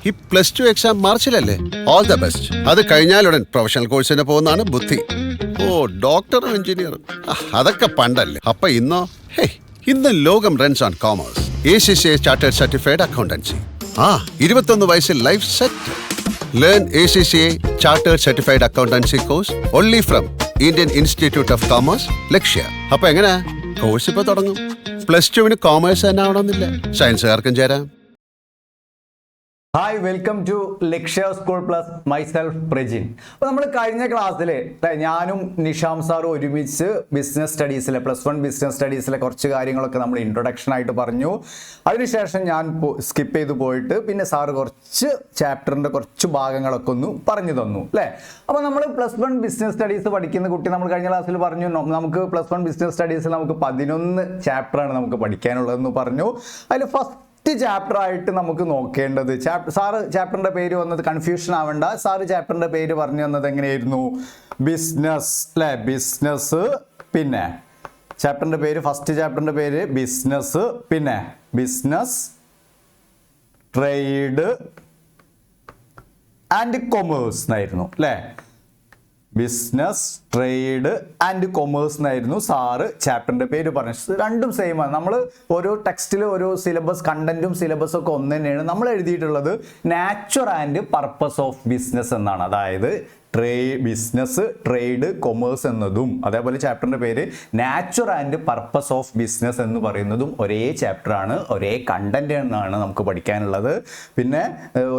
ഈ +2 എക്സാം മാർച്ചിലല്ലേ? All the best. അത് കഴിഞ്ഞാലുടൻ പ്രൊഫഷണൽ കോഴ്സിന് പോകുന്നതാണ് ബുദ്ധി. ഓ, ഡോക്ടറും എഞ്ചിനീയറും അതൊക്കെ പണ്ടല്ലേ. അപ്പൊ ഇന്നോ? ഹേ, ഇന്ന് ലോകം runs on commerce. ACCA chartered certified accountancy. 21 വയസ്സിൽ life set. Learn ACCA chartered certified accountancy course only from Indian Institute of Commerce, ലക്ഷ്യ. അപ്പൊ എങ്ങനെ കോഴ്സ് ഇപ്പൊ തുടങ്ങും? +2 കോമേഴ്സ് തന്നെ ആവണമെന്നില്ല, സയൻസുകാർക്കും ചേരാം. Hi, welcome to Lakshya school plus myself Prajin. അപ്പോൾ നമ്മൾ കഴിഞ്ഞ ക്ലാസ്സിൽ ഞാനും നിഷാം സാറും ഒരുമിച്ച് ബിസിനസ് സ്റ്റഡീസിലെ +1 ബിസിനസ് സ്റ്റഡീസിലെ കുറച്ച് കാര്യങ്ങളൊക്കെ നമ്മൾ ഇൻട്രൊഡക്ഷൻ ആയിട്ട് പറഞ്ഞു. അതിനുശേഷം ഞാൻ സ്കിപ്പ് ചെയ്ത് പോയിട്ട് പിന്നെ സാറ് കുറച്ച് ചാപ്റ്ററിൻ്റെ കുറച്ച് ഭാഗങ്ങളൊക്കെ ഒന്ന് പറഞ്ഞു തന്നു അല്ലേ. അപ്പോൾ നമ്മൾ +1 ബിസിനസ് സ്റ്റഡീസ് പഠിക്കുന്ന കുട്ടി നമ്മൾ കഴിഞ്ഞ ക്ലാസ്സിൽ പറഞ്ഞു നമുക്ക് +1 ബിസിനസ് സ്റ്റഡീസിൽ നമുക്ക് 11 ചാപ്റ്ററാണ് നമുക്ക് പഠിക്കാനുള്ളതെന്ന് പറഞ്ഞു. അതിൽ ഫസ്റ്റ് ചാപ്റ്റർ ആയിട്ട് നമുക്ക് നോക്കേണ്ടത് സാറ് ചാപ്റ്ററിന്റെ പേര് വന്നത് കൺഫ്യൂഷൻ ആവേണ്ട. സാറ് ചാപ്റ്ററിന്റെ പേര് പറഞ്ഞു തന്നത് എങ്ങനെയായിരുന്നു? ബിസിനസ് അല്ലെ, ബിസിനസ്. പിന്നെ ചാപ്റ്ററിന്റെ പേര്, ഫസ്റ്റ് ചാപ്റ്ററിന്റെ പേര് ബിസിനസ്, പിന്നെ ബിസിനസ്, ട്രേഡ് ആൻഡ് കൊമേഴ്സ് എന്നായിരുന്നു അല്ലേ. ബിസിനസ്, ട്രേഡ് ആൻഡ് കൊമേഴ്സ് എന്നായിരുന്നു സാറ് ചാപ്റ്ററിന്റെ പേര് പറഞ്ഞത്. രണ്ടും സെയിം ആണ്. നമ്മൾ ഓരോ ടെക്സ്റ്റിൽ ഓരോ സിലബസ് കണ്ടന്റും സിലബസും ഒക്കെ ഒന്ന് തന്നെയാണ്. നമ്മൾ എഴുതിയിട്ടുള്ളത് nature and purpose of business എന്നാണ്. അതായത് ബിസിനസ്, ട്രേഡ്, കൊമേഴ്സ് എന്നതും അതേപോലെ ചാപ്റ്ററിന്റെ പേര് nature and purpose of business എന്ന് പറയുന്നതും ഒരേ ചാപ്റ്ററാണ്, ഒരേ കണ്ടന്റ് എന്നാണ് നമുക്ക് പഠിക്കാനുള്ളത്. പിന്നെ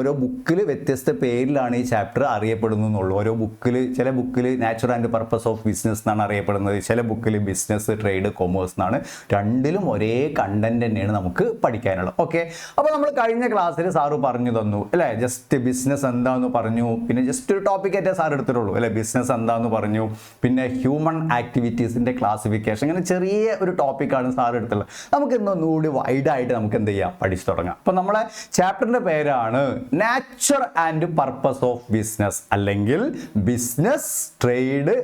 ഓരോ ബുക്കിൽ വ്യത്യസ്ത പേരിലാണ് ഈ ചാപ്റ്റർ അറിയപ്പെടുന്നുള്ളൂ. ഓരോ ബുക്കിൽ, ചില ബുക്കിൽ nature and purpose of business എന്നാണ് അറിയപ്പെടുന്നത്, ചില ബുക്കിൽ ബിസിനസ്, ട്രേഡ്, കൊമേഴ്സ് എന്നാണ്. രണ്ടിലും ഒരേ കണ്ടന്റ് തന്നെയാണ് നമുക്ക് പഠിക്കാനുള്ളത്. ഓക്കെ, അപ്പോൾ നമ്മൾ കഴിഞ്ഞ ക്ലാസ്സിൽ സാറ് പറഞ്ഞു തന്നു അല്ലേ, ജസ്റ്റ് ബിസിനസ് എന്താന്ന് പറഞ്ഞു, പിന്നെ ജസ്റ്റ് ഒരു ടോപ്പിക് ആയിട്ട് എടുത്തിട്ടുള്ളൂ അല്ലെ. ബിസിനസ് എന്താന്ന് പറഞ്ഞു, പിന്നെ ഹ്യൂമൻ ആക്ടിവിറ്റീസിന്റെ ക്ലാസിഫിക്കേഷൻ, അങ്ങനെ ചെറിയ ഒരു ടോപ്പിക്കാണ് സാർ എടുത്തുള്ളത്. നമുക്ക് ഇന്നൊന്നുകൂടി വൈഡായിട്ട് നമുക്ക് എന്ത് ചെയ്യാം, പഠിച്ചു തുടങ്ങാം. അപ്പൊ നമ്മളെ ചാപ്റ്ററിന്റെ പേരാണ് nature and purpose of business, അല്ലെങ്കിൽ ബിസിനസ്, ട്രേഡ്,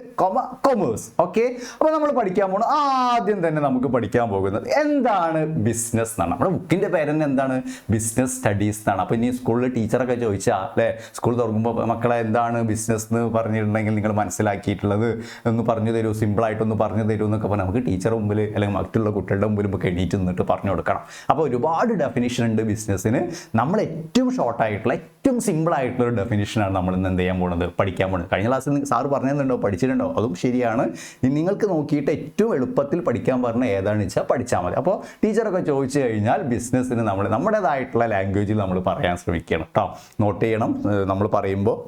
കൊമേഴ്സ്. ഓക്കെ, അപ്പൊ നമ്മൾ പഠിക്കാൻ പോകുന്നത്, ആദ്യം തന്നെ നമുക്ക് പഠിക്കാൻ പോകുന്നത് എന്താണ് ബിസിനസ് എന്നാണ്. നമ്മുടെ ബുക്കിന്റെ പേര് തന്നെ എന്താണ്? ബിസിനസ് സ്റ്റഡീസ് എന്നാണ്. അപ്പൊ ഇനി സ്കൂളിൽ ടീച്ചറൊക്കെ ചോദിച്ചാൽ അല്ലെ, സ്കൂൾ തുറക്കുമ്പോൾ മക്കളെ എന്താണ് ബിസിനസ് എന്ന് പറഞ്ഞിട്ടുണ്ടെങ്കിൽ നിങ്ങൾ മനസ്സിലാക്കിയിട്ടുള്ളത് ഒന്ന് പറഞ്ഞു തരൂ, സിമ്പിളായിട്ടൊന്ന് പറഞ്ഞു തരൂ എന്നൊക്കെ പറഞ്ഞാൽ നമുക്ക് ടീച്ചർ മുമ്പിൽ അല്ലെങ്കിൽ മറ്റുള്ള കുട്ടികളുടെ മുമ്പിൽ നമുക്ക് എണീറ്റ് നിന്നിട്ട് പറഞ്ഞു കൊടുക്കണം. അപ്പോൾ ഒരുപാട് ഡെഫിനിഷൻ ഉണ്ട് ബിസിനസ്സിന്. നമ്മൾ ഏറ്റവും ഷോർട്ടായിട്ടുള്ള, ഏറ്റവും സിമ്പിൾ ആയിട്ടുള്ള ഒരു ഡെഫിനിഷനാണ് നമ്മൾ ഇന്ന് എന്ത് ചെയ്യാൻ പോകുന്നത്, പഠിക്കാൻ പോകുന്നത്. കഴിഞ്ഞ ക്ലാസ്സിൽ സാറ് പറഞ്ഞിട്ടുണ്ടോ, പഠിച്ചിട്ടുണ്ടോ? അതും ശരിയാണ്. നിങ്ങൾക്ക് നോക്കിയിട്ട് ഏറ്റവും എളുപ്പത്തിൽ പഠിക്കാൻ പറഞ്ഞ ഏതാണെന്ന് വെച്ചാൽ പഠിച്ചാൽ മതി. അപ്പോൾ ടീച്ചറൊക്കെ ചോദിച്ചു കഴിഞ്ഞാൽ ബിസിനസ്സിന് നമ്മൾ നമ്മുടേതായിട്ടുള്ള ലാംഗ്വേജിൽ നമ്മൾ പറയാൻ ശ്രമിക്കണം കേട്ടോ. നോട്ട് ചെയ്യണം. നമ്മൾ പറയുമ്പോൾ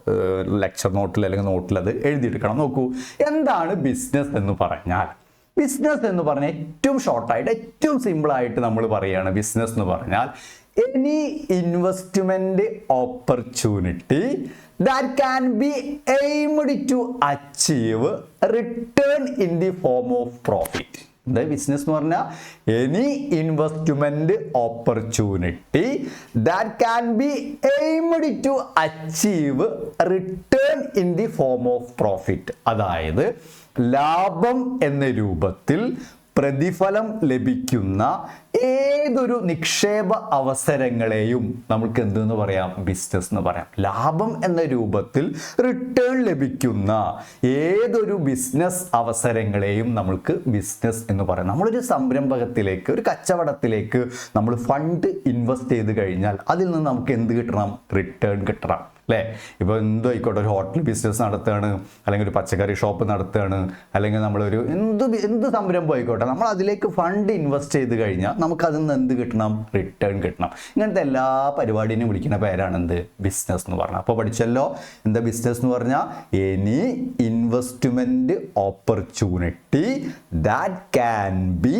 ലെക്ചർ നോട്ടിൽ അല്ലെങ്കിൽ നോട്ടിൽ അത് എഴുതിയെടുക്കണം. നോക്കൂ, എന്താണ് ബിസിനസ് എന്ന് പറഞ്ഞാൽ? ബിസിനസ് എന്ന് പറഞ്ഞാൽ ഏറ്റവും ഷോർട്ടായിട്ട്, ഏറ്റവും സിമ്പിളായിട്ട് നമ്മൾ പറയുകയാണ് ബിസിനസ് എന്ന് പറഞ്ഞാൽ any investment opportunity that can be aimed to achieve return in the form of profit. എന്താ ബിസിനസ് എന്ന് പറഞ്ഞാൽ? Any investment opportunity that can be aimed to achieve return in the form of profit. അതായത് ലാഭം എന്ന രൂപത്തിൽ പ്രതിഫലം ലഭിക്കുന്ന ഏതൊരു നിക്ഷേപ അവസരങ്ങളെയും നമുക്ക് എന്തെന്ന് പറയാം? ബിസിനസ് എന്ന് പറയാം. ലാഭം എന്ന രൂപത്തിൽ റിട്ടേൺ ലഭിക്കുന്ന ഏതൊരു ബിസിനസ് അവസരങ്ങളെയും നമുക്ക് ബിസിനസ് എന്ന് പറയാം. നമ്മളൊരു സംരംഭകത്തിലേക്ക്, ഒരു കച്ചവടത്തിലേക്ക് നമ്മൾ ഫണ്ട് ഇൻവെസ്റ്റ് ചെയ്ത് കഴിഞ്ഞാൽ അതിൽ നിന്ന് നമുക്ക് എന്ത് കിട്ടണം? റിട്ടേൺ കിട്ടണം അല്ലേ. ഇപ്പോൾ എന്തോ ആയിക്കോട്ടെ, ഒരു ഹോട്ടൽ ബിസിനസ് നടത്തുകയാണ്, അല്ലെങ്കിൽ ഒരു പച്ചക്കറി ഷോപ്പ് നടത്തുകയാണ്, അല്ലെങ്കിൽ നമ്മളൊരു എന്ത് സംരംഭം ആയിക്കോട്ടെ, നമ്മൾ അതിലേക്ക് ഫണ്ട് ഇൻവെസ്റ്റ് ചെയ്ത് കഴിഞ്ഞാൽ നമുക്ക് അതിൽ നിന്ന് എന്ത് കിട്ടണം? റിട്ടേൺ കിട്ടണം. ഇങ്ങനത്തെ എല്ലാ പരിപാടിയും വിളിക്കുന്ന പേരാണ് എന്ത്? ബിസിനസ് എന്ന് പറഞ്ഞാൽ. അപ്പോൾ പഠിച്ചല്ലോ എന്താ ബിസിനസ് എന്ന് പറഞ്ഞാൽ? Any investment opportunity that can be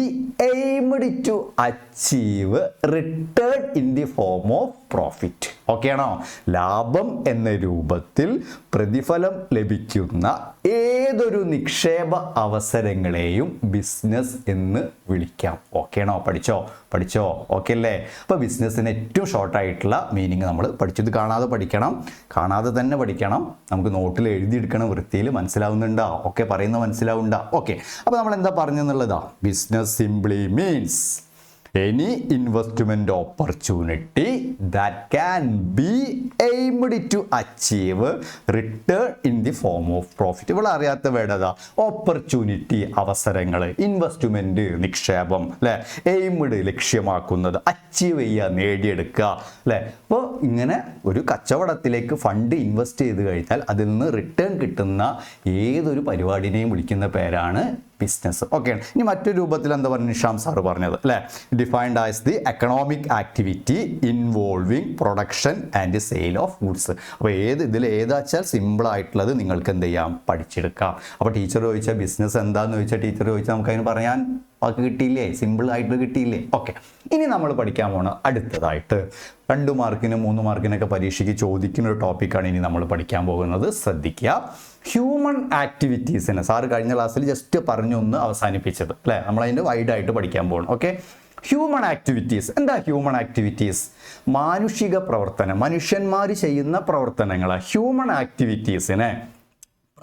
aimed to achieve return in the form of profit. Okay ആണോ? ലാഭം എന്ന രൂപത്തിൽ പ്രതിഫലം ലഭിക്കുന്ന ഏതൊരു നിക്ഷേപ അവസരങ്ങളെയും ബിസിനസ് എന്ന് വിളിക്കാം. ഓക്കെ ആണോ? പഠിച്ചോ ഓക്കെ അല്ലേ? അപ്പോൾ ബിസിനസ്സിന് ഏറ്റവും ഷോർട്ടായിട്ടുള്ള മീനിങ് നമ്മൾ പഠിച്ചത്. കാണാതെ പഠിക്കണം, കാണാതെ തന്നെ പഠിക്കണം. നമുക്ക് നോട്ടിൽ എഴുതിയെടുക്കണം, വൃത്തിയിൽ. മനസ്സിലാവുന്നുണ്ടോ? ഓക്കെ, പറയുന്നത് മനസ്സിലാവുന്നുണ്ടോ? ഓക്കെ, അപ്പോൾ നമ്മൾ എന്താ പറഞ്ഞെന്നുള്ളതാ? Business simply means any investment opportunity that can be aimed to achieve return in the form of profit. ഇവിടെ അറിയാത്ത വേടതാ ഓപ്പർച്യൂണിറ്റി, അവസരങ്ങൾ, ഇൻവെസ്റ്റ്മെന്റ് നിക്ഷേപം അല്ലെ, എയിംഡ് ലക്ഷ്യമാക്കുന്നത്, അച്ചീവ് ചെയ്യുക നേടിയെടുക്കുക അല്ലെ. അപ്പോൾ ഇങ്ങനെ ഒരു കച്ചവടത്തിലേക്ക് ഫണ്ട് ഇൻവെസ്റ്റ് ചെയ്ത് കഴിഞ്ഞാൽ അതിൽ നിന്ന് റിട്ടേൺ കിട്ടുന്ന ഏതൊരു പരിപാടിനെയും വിളിക്കുന്ന പേരാണ് ബിസിനസ്. ഓക്കെ, ഇനി മറ്റൊരു രൂപത്തിൽ എന്താ പറയുക നിഷാം സാറ് പറഞ്ഞത് അല്ലേ, defined as the economic activity involving production and sale of goods. അപ്പോൾ ഇതിൽ ഏതാച്ചാൽ സിമ്പിൾ ആയിട്ടുള്ളത് നിങ്ങൾക്ക് എന്ത് ചെയ്യാം, പഠിച്ചെടുക്കാം. അപ്പോൾ ടീച്ചർ ചോദിച്ചാൽ ബിസിനസ് എന്താണെന്ന് ചോദിച്ചാൽ ടീച്ചർ ചോദിച്ചാൽ നമുക്ക് അതിന് പറയാൻ വാക്ക് കിട്ടിയില്ലേ, സിമ്പിൾ ആയിട്ട് കിട്ടിയില്ലേ. ഓക്കെ, ഇനി നമ്മൾ പഠിക്കാൻ പോണ അടുത്തതായിട്ട് 2 മാർക്കിനും 3 മാർക്കിനൊക്കെ പരീക്ഷയ്ക്ക് ചോദിക്കുന്ന ഒരു ടോപ്പിക്കാണ് ഇനി നമ്മൾ പഠിക്കാൻ പോകുന്നത്. ശ്രദ്ധിക്കുക, ഹ്യൂമൻ ആക്ടിവിറ്റീസിനെ സാറ് കഴിഞ്ഞ ക്ലാസ്സിൽ ജസ്റ്റ് പറഞ്ഞു ഒന്ന് അവസാനിപ്പിച്ചത് അല്ലേ, നമ്മളതിൻ്റെ വൈഡായിട്ട് പഠിക്കാൻ പോകണം. ഓക്കെ, ഹ്യൂമൻ ആക്ടിവിറ്റീസ് എന്താ? ഹ്യൂമൻ ആക്ടിവിറ്റീസ് മാനുഷിക പ്രവർത്തനം, മനുഷ്യന്മാർ ചെയ്യുന്ന പ്രവർത്തനങ്ങളെ ഹ്യൂമൻ ആക്ടിവിറ്റീസിനെ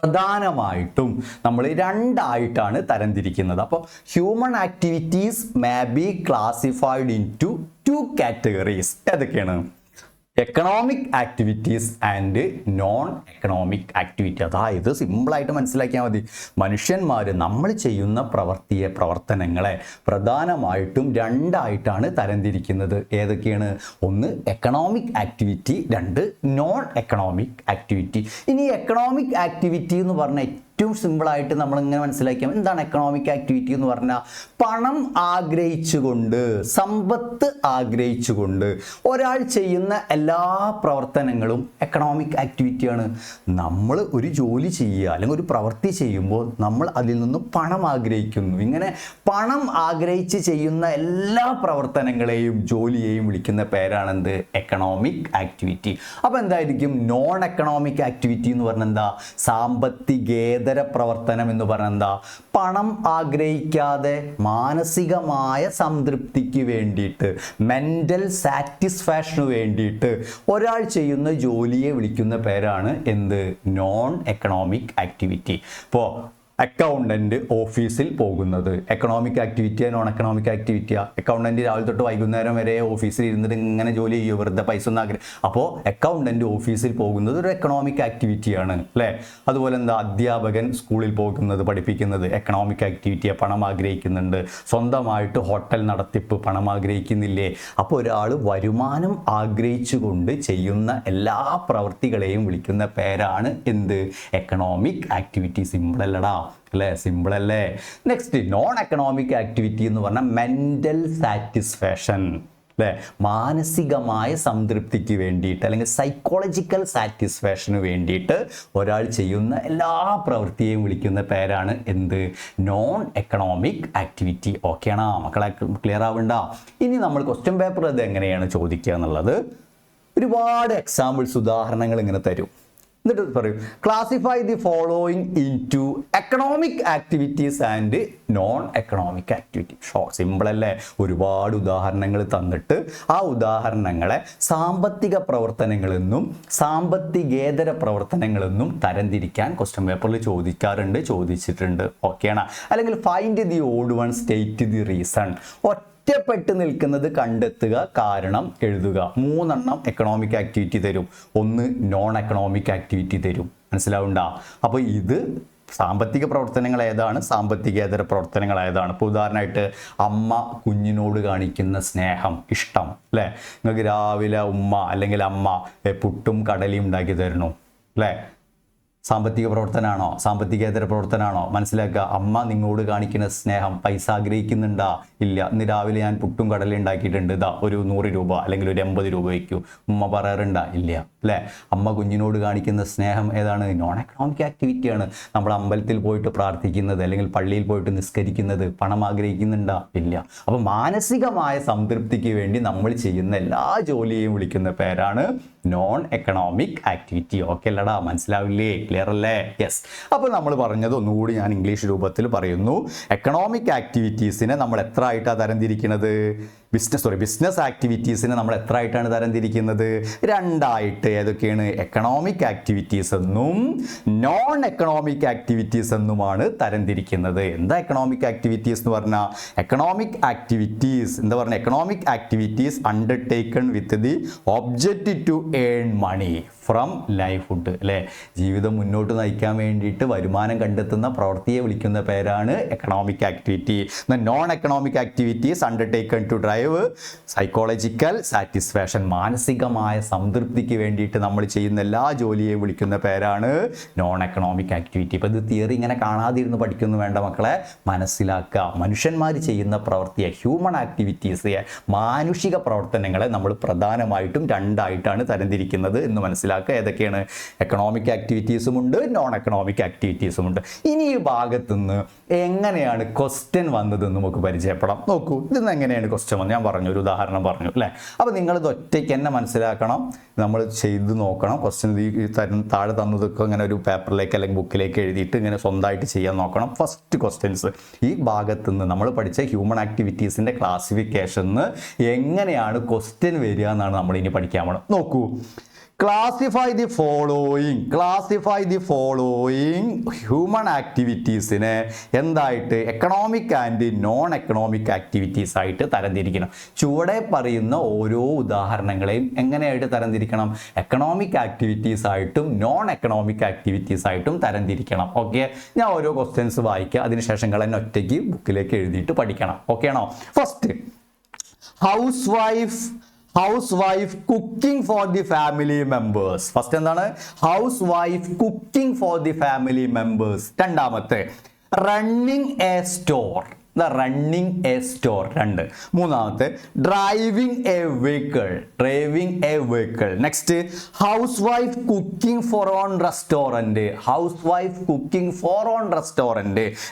പ്രധാനമായിട്ടും നമ്മൾ 2 ആയിട്ടാണ് തരംതിരിക്കുന്നത്. അപ്പോൾ human activities may be classified into 2 categories. ഏതൊക്കെയാണ്? Economic activities and non economic activity. അതായത് സിമ്പിളായിട്ട് മനസ്സിലാക്കിയാൽ മതി, മനുഷ്യന്മാർ നമ്മൾ ചെയ്യുന്ന പ്രവർത്തനങ്ങളെ പ്രധാനമായിട്ടും 2 ആയിട്ടാണ് തരംതിരിക്കുന്നത്. ഏതൊക്കെയാണ്? ഒന്ന് economic activity, 2 non economic activity. ഇനി എക്കണോമിക് ആക്ടിവിറ്റി എന്ന് പറഞ്ഞാൽ ഏറ്റവും സിമ്പിളായിട്ട് നമ്മളിങ്ങനെ മനസ്സിലാക്കിയാൽ എന്താണ് എക്കണോമിക് ആക്ടിവിറ്റി എന്ന് പറഞ്ഞാൽ? പണം ആഗ്രഹിച്ചുകൊണ്ട്, സമ്പത്ത് ആഗ്രഹിച്ചുകൊണ്ട് ഒരാൾ ചെയ്യുന്ന എല്ലാ പ്രവർത്തനങ്ങളും എക്കണോമിക് ആക്ടിവിറ്റിയാണ്. നമ്മൾ ഒരു ജോലി ചെയ്യുക അല്ലെങ്കിൽ ഒരു പ്രവൃത്തി ചെയ്യുമ്പോൾ നമ്മൾ അതിൽ നിന്ന് പണം ആഗ്രഹിക്കുന്നു. ഇങ്ങനെ പണം ആഗ്രഹിച്ച് ചെയ്യുന്ന എല്ലാ പ്രവർത്തനങ്ങളെയും ജോലിയെയും വിളിക്കുന്ന പേരാണെന്ത്? Economic activity. അപ്പോൾ എന്തായിരിക്കും നോൺ എക്കണോമിക് ആക്ടിവിറ്റി എന്ന് പറഞ്ഞാൽ എന്താ? സാമ്പത്തികേതര പ്രവർത്തനം എന്ന് പറഞ്ഞാൽ എന്താ? പണം ആഗ്രഹിക്കാതെ മാനസികമായ സംതൃപ്തിക്ക് വേണ്ടിയിട്ട്, മെന്റൽ സാറ്റിസ്ഫാക്ഷന് വേണ്ടിയിട്ട് ഒരാൾ ചെയ്യുന്ന ജോലിയെ വിളിക്കുന്ന പേരാണ് എന്ത്? Non economic activity. ഇപ്പോൾ അക്കൗണ്ടന്റ് ഓഫീസിൽ പോകുന്നത് എക്കണോമിക് ആക്ടിവിറ്റിയാ നോൺ എക്കണോമിക് ആക്ടിവിറ്റിയാ? അക്കൗണ്ടന്റ് രാവിലെ തൊട്ട് വൈകുന്നേരം വരെ ഓഫീസിൽ ഇരുന്നിട്ട് ഇങ്ങനെ ജോലി ചെയ്യുക, വെറുതെ പൈസ ഒന്നും ആഗ്രഹം. അപ്പോൾ അക്കൗണ്ടന്റ് ഓഫീസിൽ പോകുന്നത് ഒരു എക്കണോമിക് ആക്ടിവിറ്റിയാണ് അല്ലേ. അതുപോലെ എന്താ? അധ്യാപകൻ സ്കൂളിൽ പോകുന്നത്, പഠിപ്പിക്കുന്നത് എക്കണോമിക് ആക്ടിവിറ്റിയാണ്, പണം ആഗ്രഹിക്കുന്നുണ്ട്. സ്വന്തമായിട്ട് ഹോട്ടൽ നടത്തിപ്പ് പണം ആഗ്രഹിക്കുന്നില്ലേ? അപ്പോൾ ഒരാൾ വരുമാനം ആഗ്രഹിച്ചുകൊണ്ട് ചെയ്യുന്ന എല്ലാ പ്രവൃത്തികളെയും വിളിക്കുന്ന പേരാണ് എന്ത്? Economic activity. സിമ്പിൾ അല്ലടാ അല്ലേ? സിമ്പിൾ അല്ലേ? നെക്സ്റ്റ് നോൺ എക്കണോമിക് ആക്ടിവിറ്റി എന്ന് പറഞ്ഞാൽ മെന്റൽ സാറ്റിസ്ഫാക്ഷൻ അല്ലേ, മാനസികമായ സംതൃപ്തിക്ക് വേണ്ടിയിട്ട് അല്ലെങ്കിൽ സൈക്കോളജിക്കൽ സാറ്റിസ്ഫാക്ഷന് വേണ്ടിയിട്ട് ഒരാൾ ചെയ്യുന്ന എല്ലാ പ്രവൃത്തിയെയും വിളിക്കുന്ന പേരാണ് എന്ത്? Non economic activity. ഓക്കെയാണോ മക്കളെ? ക്ലിയർ ആവണ്ട? ഇനി നമ്മൾ ക്വസ്റ്റ്യൻ പേപ്പർ അത് എങ്ങനെയാണ് ചോദിക്കുക എന്നുള്ളത് ഒരുപാട് എക്സാമ്പിൾസ്, ഉദാഹരണങ്ങൾ ഇങ്ങനെ തരും. എന്നിട്ട് പറയും classify the following into economic activities and non economic activity. Simple അല്ലേ? ഒരുപാട് ഉദാഹരണങ്ങൾ തന്നിട്ട് ആ ഉദാഹരണങ്ങളെ സാമ്പത്തിക പ്രവർത്തനങ്ങളെന്നും സാമ്പത്തികേതര പ്രവർത്തനങ്ങളെന്നും തരംതിരിക്കാൻ ക്വസ്റ്റ്യൻ പേപ്പറിൽ ചോദിക്കാറുണ്ട്, ചോദിച്ചിട്ടുണ്ട്. ഓക്കെയാണ്? അല്ലെങ്കിൽ find the odd one, state the reason. ഒറ്റപ്പെട്ട് നിൽക്കുന്നത് കണ്ടെത്തുക, കാരണം എഴുതുക. 3 എണ്ണം എക്കണോമിക് ആക്ടിവിറ്റി തരും, 1 നോൺ എക്കണോമിക് ആക്ടിവിറ്റി തരും. മനസ്സിലാവുണ്ടോ? അപ്പോൾ ഇത് സാമ്പത്തിക പ്രവർത്തനങ്ങൾ ഏതാണ്, സാമ്പത്തികേതര പ്രവർത്തനങ്ങൾ ഏതാണ്? ഇപ്പോൾ ഉദാഹരണമായിട്ട് അമ്മ കുഞ്ഞിനോട് കാണിക്കുന്ന സ്നേഹം, ഇഷ്ടം അല്ലേ. നിങ്ങൾക്ക് രാവിലെ ഉമ്മ അല്ലെങ്കിൽ അമ്മ പുട്ടും കടലയും ഉണ്ടാക്കി തരുന്നു അല്ലേ, സാമ്പത്തിക പ്രവർത്തനമാണോ, സാമ്പത്തികേതര പ്രവർത്തനമാണോ? മനസ്സിലാക്കുക. അമ്മ നിങ്ങളോട് കാണിക്കുന്ന സ്നേഹം, പൈസ ആഗ്രഹിക്കുന്നുണ്ടാ? ഇല്ല, ഇന്ന് രാവിലെ ഞാൻ പുട്ടും കടലയും ഉണ്ടാക്കിയിട്ടുണ്ട്, ഇതാ ഒരു 100 രൂപ അല്ലെങ്കിൽ ഒരു 80 രൂപ വയ്ക്കൂ. ഉമ്മ പറയാറുണ്ടാ? ഇല്ല അല്ലേ. അമ്മ കുഞ്ഞിനോട് കാണിക്കുന്ന സ്നേഹം ഏതാണ്? നോൺ എക്കണോമിക് ആക്ടിവിറ്റിയാണ്. നമ്മൾ അമ്പലത്തിൽ പോയിട്ട് പ്രാർത്ഥിക്കുന്നത് അല്ലെങ്കിൽ പള്ളിയിൽ പോയിട്ട് നിസ്കരിക്കുന്നത് പണം ആഗ്രഹിക്കുന്നുണ്ടാ? ഇല്ല. അപ്പോൾ മാനസികമായ സംതൃപ്തിക്ക് വേണ്ടി നമ്മൾ ചെയ്യുന്ന എല്ലാ ജോലിയെയും വിളിക്കുന്ന പേരാണ് നോൺ എക്കണോമിക് ആക്ടിവിറ്റി. ഓക്കെ അല്ലടാ? മനസ്സിലാവില്ലേ? ക്ലിയർ അല്ലേ? യെസ്. അപ്പോൾ നമ്മൾ പറഞ്ഞത് ഒന്നുകൂടി ഞാൻ ഇംഗ്ലീഷ് രൂപത്തിൽ പറയുന്നു. എക്കണോമിക് ആക്ടിവിറ്റീസിനെ നമ്മൾ എത്ര ആയിട്ടാണ് തരംതിരിക്കുന്നത്? ബിസിനസ് ആക്ടിവിറ്റീസിനെ നമ്മൾ എത്ര ആയിട്ടാണ് തരംതിരിക്കുന്നത്? രണ്ടായിട്ട്. ഏതൊക്കെയാണ്? എക്കണോമിക് ആക്ടിവിറ്റീസ് എന്നും നോൺ എക്കണോമിക് ആക്ടിവിറ്റീസ് എന്നുമാണ് തരംതിരിക്കുന്നത്. എന്താ എക്കണോമിക് ആക്ടിവിറ്റീസ് എന്ന് പറഞ്ഞാൽ? Economic activities undertaken with the object to earn money from livelihood, അല്ലേ? ജീവിതം മുന്നോട്ട് നയിക്കാൻ വേണ്ടിയിട്ട് വരുമാനം കണ്ടെത്തുന്ന പ്രവൃത്തിയെ വിളിക്കുന്ന പേരാണ് economic activity. Non economic activities undertaken to drive psychological satisfaction, മാനസികമായ സംതൃപ്തിക്ക് വേണ്ടിയിട്ട് നമ്മൾ ചെയ്യുന്ന എല്ലാ ജോലിയെയും വിളിക്കുന്ന പേരാണ് നോൺ എക്കണോമിക് ആക്ടിവിറ്റി. ഇപ്പം ഇത് തിയറി ഇങ്ങനെ കാണാതിരുന്ന് പഠിക്കുന്നു വേണ്ട മക്കളെ, മനസ്സിലാക്കുക. മനുഷ്യന്മാർ ചെയ്യുന്ന പ്രവൃത്തിയെ, ഹ്യൂമൺ ആക്ടിവിറ്റീസ്, മാനുഷിക പ്രവർത്തനങ്ങളെ നമ്മൾ പ്രധാനമായിട്ടും രണ്ടായിട്ടാണ് തരംതിരിക്കുന്നത് എന്ന് മനസ്സിലാക്കുക. ഏതൊക്കെയാണ്? എക്കണോമിക് ആക്ടിവിറ്റീസും ഉണ്ട്, നോൺ എക്കണോമിക് ആക്ടിവിറ്റീസും ഉണ്ട്. ഇനി ഈ ഭാഗത്തുനിന്ന് എങ്ങനെയാണ് ക്വസ്റ്റ്യൻ വന്നതെന്ന് നമുക്ക് പരിചയപ്പെടാം. നോക്കൂ, ഇതിന്ന് എങ്ങനെയാണ് ക്വസ്റ്റ്യൻ വന്നത്? ഞാൻ പറഞ്ഞു, ഒരു ഉദാഹരണം പറഞ്ഞു, അല്ലേ? അപ്പോൾ നിങ്ങളിത് ഒറ്റയ്ക്ക് തന്നെ മനസ്സിലാക്കണം, നമ്മൾ ചെയ്ത് നോക്കണം. ക്വസ്റ്റ്യൻ താഴെ തന്നതൊക്കെ ഇങ്ങനെ ഒരു പേപ്പറിലേക്ക് അല്ലെങ്കിൽ ബുക്കിലേക്ക് എഴുതിയിട്ട് ഇങ്ങനെ സ്വന്തമായിട്ട് ചെയ്യാൻ നോക്കണം. ഫസ്റ്റ് ക്വസ്റ്റ്യൻസ് ഈ ഭാഗത്തുനിന്ന് നമ്മൾ പഠിച്ച ഹ്യൂമൻ ആക്ടിവിറ്റീസിൻ്റെ ക്ലാസിഫിക്കേഷന് എങ്ങനെയാണ് ക്വസ്റ്റ്യൻ വരിക എന്നാണ് നമ്മൾ ഇനി പഠിക്കാൻ പോകണം. നോക്കൂ, ക്ലാസിഫൈ ദി ഫോളോയിങ് ഹ്യൂമൻ ആക്ടിവിറ്റീസിനെ എന്തായിട്ട്? Economic and non economic activities ആയിട്ട് തരംതിരിക്കണം. ചുവടെ പറയുന്ന ഓരോ ഉദാഹരണങ്ങളെയും എങ്ങനെയായിട്ട് തരംതിരിക്കണം? എക്കണോമിക് ആക്ടിവിറ്റീസ് ആയിട്ടും നോൺ എക്കണോമിക് ആക്ടിവിറ്റീസ് ആയിട്ടും തരംതിരിക്കണം. ഓക്കെ, ഞാൻ ഓരോ ക്വസ്റ്റ്യൻസ് വായിക്കുക, അതിനുശേഷം നിങ്ങൾ തന്നെ ഒറ്റയ്ക്ക് ബുക്കിലേക്ക് എഴുതിയിട്ട് പഠിക്കണം. ഓക്കെ ആണോ? First, housewife cooking for the family members. First എന്താണ്? Housewife cooking for the family members. രണ്ടാമത്തെ, റണ്ണിങ് എ സ്റ്റോർ. രണ്ട്. മൂന്നാമത്തെ, driving a vehicle. Next, housewife cooking for own restaurant.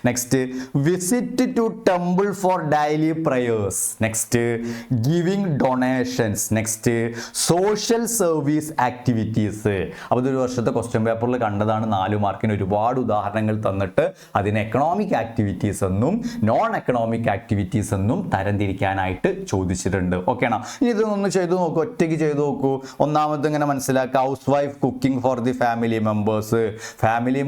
Next, visit to temple for daily prayers. Next, giving donations. Next, social service activities. അപ്പോൾ ഇതൊരു വർഷത്തെ question പേപ്പറിൽ കണ്ടതാണ്. 4 മാർക്കിന് ഒരുപാട് ഉദാഹരണങ്ങൾ തന്നിട്ട് അതിന് എക്കണോമിക് ആക്ടിവിറ്റീസ് എന്നും നോൺ എക്കണോമിക് ആക്ടിവിറ്റീസ് എന്നും തരംതിരിക്കാനായിട്ട് ചോദിച്ചിട്ടുണ്ട്. ഓക്കെ ആണോ? ഇനി ഇതൊന്ന് ചെയ്തു നോക്കൂ, ഒറ്റയ്ക്ക് ചെയ്തു നോക്കൂ. ഒന്നാമത് ഇങ്ങനെ മനസ്സിലാക്കുക, housewife cooking for the ഫാമിലി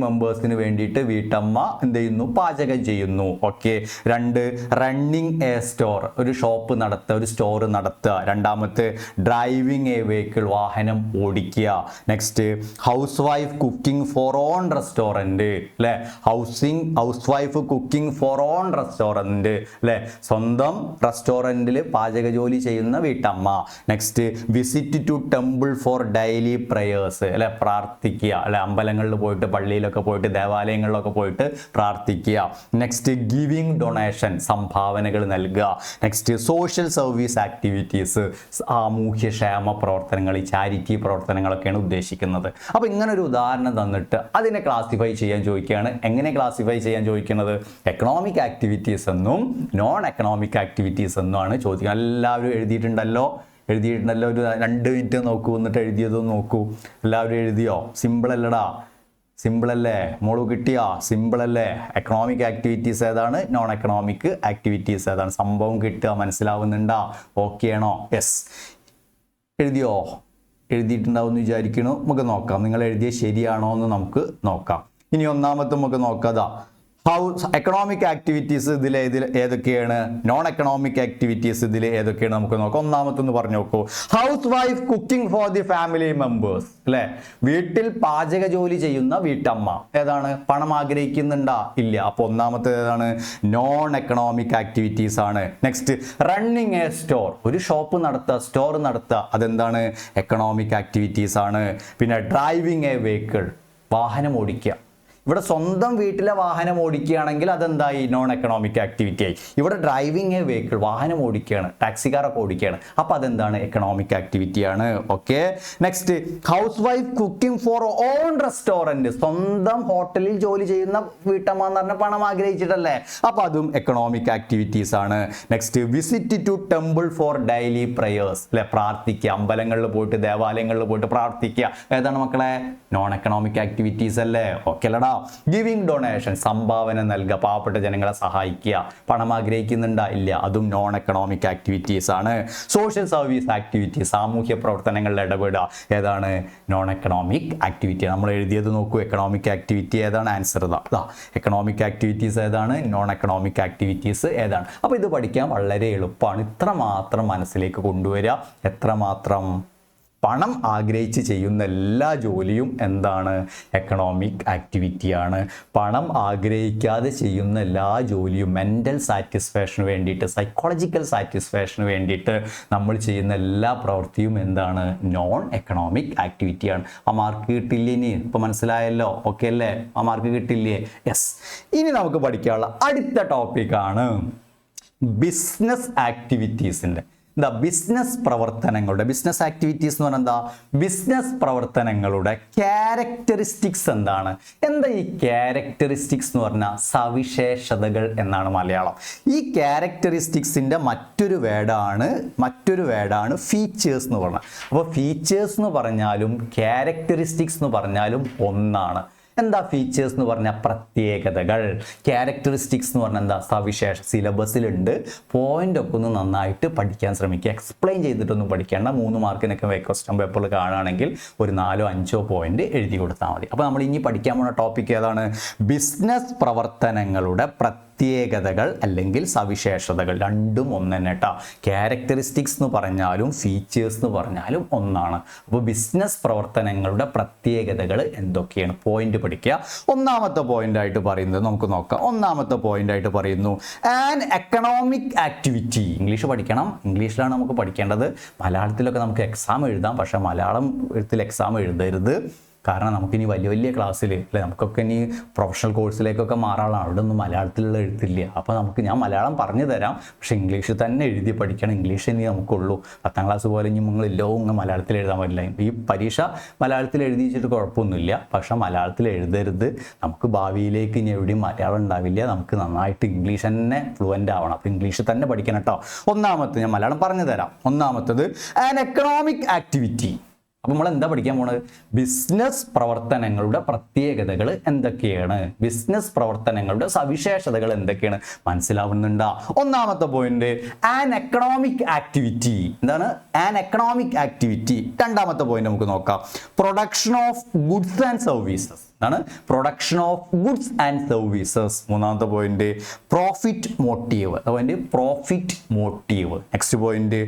മെമ്പേഴ്സിന് വേണ്ടിയിട്ട് വീട്ടമ്മ എന്ത് ചെയ്യുന്നു? പാചകം ചെയ്യുന്നു. ഓക്കെ. 2, റണ്ണിങ് എ സ്റ്റോർ, ഒരു ഷോപ്പ് നടത്തുക, ഒരു സ്റ്റോർ നടത്തുക. രണ്ടാമത്തെ, ഡ്രൈവിംഗ് എ വെഹിക്കിൾ, വാഹനം ഓടിക്കുക. Next, housewife cooking for own restaurant, അല്ലേ? Housewife cooking for own restaurant, അല്ലെ? സ്വന്തം റെസ്റ്റോറൻറ്റിൽ പാചക ജോലി ചെയ്യുന്ന വീട്ടമ്മ. Next, visit to temple for daily prayers, അല്ലെ? പ്രാർത്ഥിക്കുക, അല്ലെ? അമ്പലങ്ങളിൽ പോയിട്ട്, പള്ളിയിലൊക്കെ പോയിട്ട്, ദേവാലയങ്ങളിലൊക്കെ പോയിട്ട് പ്രാർത്ഥിക്കുക. നെക്സ്റ്റ്, ഗിവിംഗ് ഡൊണേഷൻ, സംഭാവനകൾ നൽകുക. നെക്സ്റ്റ്, സോഷ്യൽ സർവീസ് ആക്ടിവിറ്റീസ്, സാമൂഹ്യക്ഷേമ പ്രവർത്തനങ്ങൾ, ഈ ചാരിറ്റി പ്രവർത്തനങ്ങളൊക്കെയാണ് ഉദ്ദേശിക്കുന്നത്. അപ്പോൾ ഇങ്ങനെ ഒരു ഉദാഹരണം തന്നിട്ട് അതിനെ ക്ലാസിഫൈ ചെയ്യാൻ ചോദിക്കുകയാണ്. എങ്ങനെ ക്ലാസിഫൈ ചെയ്യാൻ ചോദിക്കുന്നത്? എക്കണോമിക് ആക്ടിവിറ്റീസ് എന്നും നോൺ എക്കണോമിക് ആക്ടിവിറ്റീസ് എന്നുമാണ് ചോദിക്കുന്നത്. എല്ലാവരും എഴുതിയിട്ടുണ്ടല്ലോ. ഒരു 2 മിനിറ്റ് നോക്കൂ, എന്നിട്ട് എഴുതിയതും നോക്കൂ. എല്ലാവരും എഴുതിയോ? സിമ്പിൾ അല്ലേ? മോള് കിട്ടിയോ? സിമ്പിൾ അല്ലേ? എക്കണോമിക് ആക്ടിവിറ്റീസ് ഏതാണ്, നോൺ എക്കണോമിക് ആക്ടിവിറ്റീസ് ഏതാണ്? സംഭവം കിട്ടുക, മനസ്സിലാവുന്നുണ്ടോ? ഓക്കെ ആണോ? യെസ്. എഴുതിയോ? എഴുതിയിട്ടുണ്ടാവും എന്ന് വിചാരിക്കണു. നമുക്ക് നോക്കാം, നിങ്ങൾ എഴുതിയത് ശരിയാണോ എന്ന് നമുക്ക് നോക്കാം. ഇനി ഒന്നാമത്തെ നമുക്ക് നോക്കാതാ, എക്കണോമിക് ആക്ടിവിറ്റീസ് ഇതിൽ ഏതൊക്കെയാണ്, നോൺ എക്കണോമിക് ആക്ടിവിറ്റീസ് ഇതിൽ ഏതൊക്കെയാണ് നമുക്ക് നോക്കാം. ഒന്നാമത്തൊന്ന് പറഞ്ഞു നോക്കൂ. House wife cooking for the family members, അല്ലെ? വീട്ടിൽ പാചക ജോലി ചെയ്യുന്ന വീട്ടമ്മ. ഏതാണ്? പണം ആഗ്രഹിക്കുന്നുണ്ടാ? ഇല്ല. അപ്പോൾ ഒന്നാമത്തെ ഏതാണ്? നോൺ എക്കണോമിക് ആക്ടിവിറ്റീസ് ആണ്. നെക്സ്റ്റ്, റണ്ണിങ് എ സ്റ്റോർ, ഒരു ഷോപ്പ് നടത്തുക, സ്റ്റോർ നടത്തുക, അതെന്താണ്? എക്കണോമിക് ആക്ടിവിറ്റീസ് ആണ്. പിന്നെ ഡ്രൈവിംഗ് എ വെഹിക്കിൾ, വാഹനം ഓടിക്കുക. ഇവിടെ സ്വന്തം വീട്ടിലെ വാഹനം ഓടിക്കുകയാണെങ്കിൽ അതെന്തായി? നോൺ എക്കണോമിക് ആക്ടിവിറ്റി ആയി. ഇവിടെ ഡ്രൈവിംഗ് എ വെഹിക്കിൾ, വാഹനം ഓടിക്കുകയാണ്, ടാക്സിക്കാരൊക്കെ ഓടിക്കുകയാണ്, അപ്പോൾ അതെന്താണ്? എക്കണോമിക് ആക്ടിവിറ്റിയാണ്. Okay. Next, housewife cooking for own restaurant, സ്വന്തം ഹോട്ടലിൽ ജോലി ചെയ്യുന്ന വീട്ടമ്മ എന്ന് പറഞ്ഞാൽ പണം ആഗ്രഹിച്ചിട്ടല്ലേ, അപ്പോൾ അതും എക്കണോമിക് ആക്ടിവിറ്റീസ് ആണ്. Next, visit to temple for daily prayers, അല്ലെ? പ്രാർത്ഥിക്കുക, അമ്പലങ്ങളിൽ പോയിട്ട്, ദേവാലയങ്ങളിൽ പോയിട്ട് പ്രാർത്ഥിക്കുക. ഏതാണ് മക്കളെ? നോൺ എക്കണോമിക് ആക്ടിവിറ്റീസ് അല്ലേ? ഓക്കെ അല്ലടാ? ഗിവിംഗ് ഡൊണേഷൻ, സംഭാവന നൽകുക, പാവപ്പെട്ട ജനങ്ങളെ സഹായിക്കുക. പണം ആഗ്രഹിക്കുന്നുണ്ടാ? ഇല്ല, അതും നോൺ എക്കണോമിക് ആക്ടിവിറ്റീസ് ആണ്. സോഷ്യൽ സർവീസ് ആക്ടിവിറ്റി, സാമൂഹ്യ പ്രവർത്തനങ്ങളിൽ ഇടപെടുക, ഏതാണ്? Non economic activity. നമ്മൾ എഴുതിയത് നോക്കൂ, എക്കണോമിക് ആക്ടിവിറ്റി ഏതാണ്? ആൻസർ ഇതാ. എക്കണോമിക് ആക്ടിവിറ്റീസ് ഏതാണ്? നോൺ എക്കണോമിക് ആക്ടിവിറ്റീസ് ഏതാണ്? അപ്പോൾ ഇത് പഠിക്കാൻ വളരെ എളുപ്പമാണ്. ഇത്ര മാത്രം മനസ്സിലേക്ക് കൊണ്ടുവരിക. എത്രമാത്രം? പണം ആഗ്രഹിച്ച് ചെയ്യുന്ന എല്ലാ ജോലിയും എന്താണ്? എക്കണോമിക് ആക്ടിവിറ്റിയാണ്. പണം ആഗ്രഹിക്കാതെ ചെയ്യുന്ന എല്ലാ ജോലിയും മെൻ്റൽ സാറ്റിസ്ഫാക്ഷന് വേണ്ടിയിട്ട്, സൈക്കോളജിക്കൽ സാറ്റിസ്ഫാക്ഷന് വേണ്ടിയിട്ട് നമ്മൾ ചെയ്യുന്ന എല്ലാ പ്രവൃത്തിയും എന്താണ്? നോൺ എക്കണോമിക് ആക്ടിവിറ്റിയാണ്. ആ മാർക്ക് കിട്ടില്ലേ? ഇനി ഇപ്പോൾ മനസ്സിലായല്ലോ? ഓക്കെ അല്ലേ? ആ മാർക്ക് കിട്ടില്ലേ? യെസ്. ഇനി നമുക്ക് പഠിക്കാനുള്ള അടുത്ത ടോപ്പിക്കാണ് ബിസിനസ് ആക്ടിവിറ്റീസിൻ്റെ. എന്താ? ബിസിനസ് പ്രവർത്തനങ്ങളുടെ, ബിസിനസ് ആക്ടിവിറ്റീസ് എന്ന് പറഞ്ഞാൽ എന്താ? ബിസിനസ് പ്രവർത്തനങ്ങളുടെ ക്യാരക്ടറിസ്റ്റിക്സ് എന്താണ്? എന്താ ഈ ക്യാരക്ടറിസ്റ്റിക്സ് എന്ന് പറഞ്ഞാൽ? സവിശേഷതകൾ എന്നാണ് മലയാളം. ഈ ക്യാരക്ടറിസ്റ്റിക്സിൻ്റെ മറ്റൊരു വേർഡാണ് ഫീച്ചേഴ്സ് എന്ന് പറഞ്ഞാൽ. അപ്പോൾ ഫീച്ചേഴ്സ് എന്ന് പറഞ്ഞാലും ക്യാരക്ടറിസ്റ്റിക്സ് എന്ന് പറഞ്ഞാലും ഒന്നാണ്. എന്താ ഫീച്ചേഴ്സ് എന്ന് പറഞ്ഞാൽ? പ്രത്യേകതകൾ. ക്യാരക്ടറിസ്റ്റിക്സ് എന്ന് പറഞ്ഞാൽ എന്താ? സവിശേഷ. സിലബസിലുണ്ട്. പോയിന്റ് ഒക്കെ ഒന്ന് നന്നായിട്ട് പഠിക്കാൻ ശ്രമിക്കുക. എക്സ്പ്ലെയിൻ ചെയ്തിട്ടൊന്നും പഠിക്കേണ്ട. 3 മാർക്കിനൊക്കെ ക്വസ്റ്റ്യൻ പേപ്പറിൽ കാണുകയാണെങ്കിൽ ഒരു 4-5 പോയിന്റ് എഴുതി കൊടുത്താൽ മതി. അപ്പോൾ നമ്മൾ ഇനി പഠിക്കാൻ പോകുന്ന ടോപ്പിക് ഏതാണ്? ബിസിനസ് പ്രവർത്തനങ്ങളുടെ പ്രത്യേകതകൾ അല്ലെങ്കിൽ സവിശേഷതകൾ. രണ്ടും ഒന്ന് തന്നെ കേട്ടോ. ക്യാരക്ടറിസ്റ്റിക്സ് എന്ന് പറഞ്ഞാലും ഫീച്ചേഴ്സ് എന്ന് പറഞ്ഞാലും ഒന്നാണ്. അപ്പോൾ ബിസിനസ് പ്രവർത്തനങ്ങളുടെ പ്രത്യേകതകൾ എന്തൊക്കെയാണ്? പോയിന്റ് പഠിക്കുക. ഒന്നാമത്തെ പോയിന്റ് ആയിട്ട് പറയുന്നത് നമുക്ക് നോക്കാം. ഒന്നാമത്തെ പോയിന്റ് ആയിട്ട് പറയുന്നു ആൻ എക്കണോമിക് ആക്ടിവിറ്റി. ഇംഗ്ലീഷ് പഠിക്കണം. ഇംഗ്ലീഷിലാണ് നമുക്ക് പഠിക്കേണ്ടത്. മലയാളത്തിലൊക്കെ നമുക്ക് എക്സാം എഴുതാം, പക്ഷേ മലയാളം എഴുത്തിൽ എക്സാം എഴുതരുത്. കാരണം നമുക്കിനി വലിയ ക്ലാസ്സിൽ അല്ലെ, നമുക്കൊക്കെ ഇനി പ്രൊഫഷണൽ കോഴ്സിലേക്കൊക്കെ മാറാനുള്ള അവിടെ ഒന്നും മലയാളത്തിലുള്ള എഴുത്തില്ല. അപ്പോൾ ഞാൻ മലയാളം പറഞ്ഞു തരാം, പക്ഷേ ഇംഗ്ലീഷ് തന്നെ എഴുതി പഠിക്കണം. ഇംഗ്ലീഷ് ഇനി നമുക്കുള്ളൂ. 10ാം ക്ലാസ് പോലെ ഇനി നിങ്ങൾ എല്ലാം മലയാളത്തിൽ എഴുതാൻ പറ്റില്ല. ഈ പരീക്ഷ മലയാളത്തിൽ എഴുതിച്ചിട്ട് കുഴപ്പമൊന്നുമില്ല, പക്ഷേ മലയാളത്തിൽ എഴുതരുത്. നമുക്ക് ഭാവിയിലേക്ക് ഇനി എവിടെയും മലയാളം ഉണ്ടാവില്ല. നമുക്ക് നന്നായിട്ട് ഇംഗ്ലീഷ് തന്നെ ഫ്ലുവൻ്റ് ആവണം. അപ്പോൾ ഇംഗ്ലീഷ് തന്നെ പഠിക്കണം കേട്ടോ. ഒന്നാമത്തെ ഞാൻ മലയാളം പറഞ്ഞു തരാം. ഒന്നാമത്തത് ആൻ എക്കണോമിക് ആക്ടിവിറ്റി. അപ്പോൾ നമ്മൾ എന്താ പഠിക്കാൻ പോണത്? ബിസിനസ് പ്രവർത്തനങ്ങളുടെ പ്രത്യേകതകൾ എന്തൊക്കെയാണ്? ബിസിനസ് പ്രവർത്തനങ്ങളുടെ സവിശേഷതകൾ എന്തൊക്കെയാണ്? മനസ്സിലാവുന്നുണ്ടോ? ഒന്നാമത്തെ പോയിന്റ് ആൻ എക്കണോമിക് ആക്ടിവിറ്റി. എന്താണ് ആൻ എക്കണോമിക് ആക്ടിവിറ്റി? രണ്ടാമത്തെ പോയിന്റ് നമുക്ക് നോക്കാം. Production of goods and services. ആണ് production of goods and services. മൂന്നാമത്തെ point profit motive. Point profit motive. Next point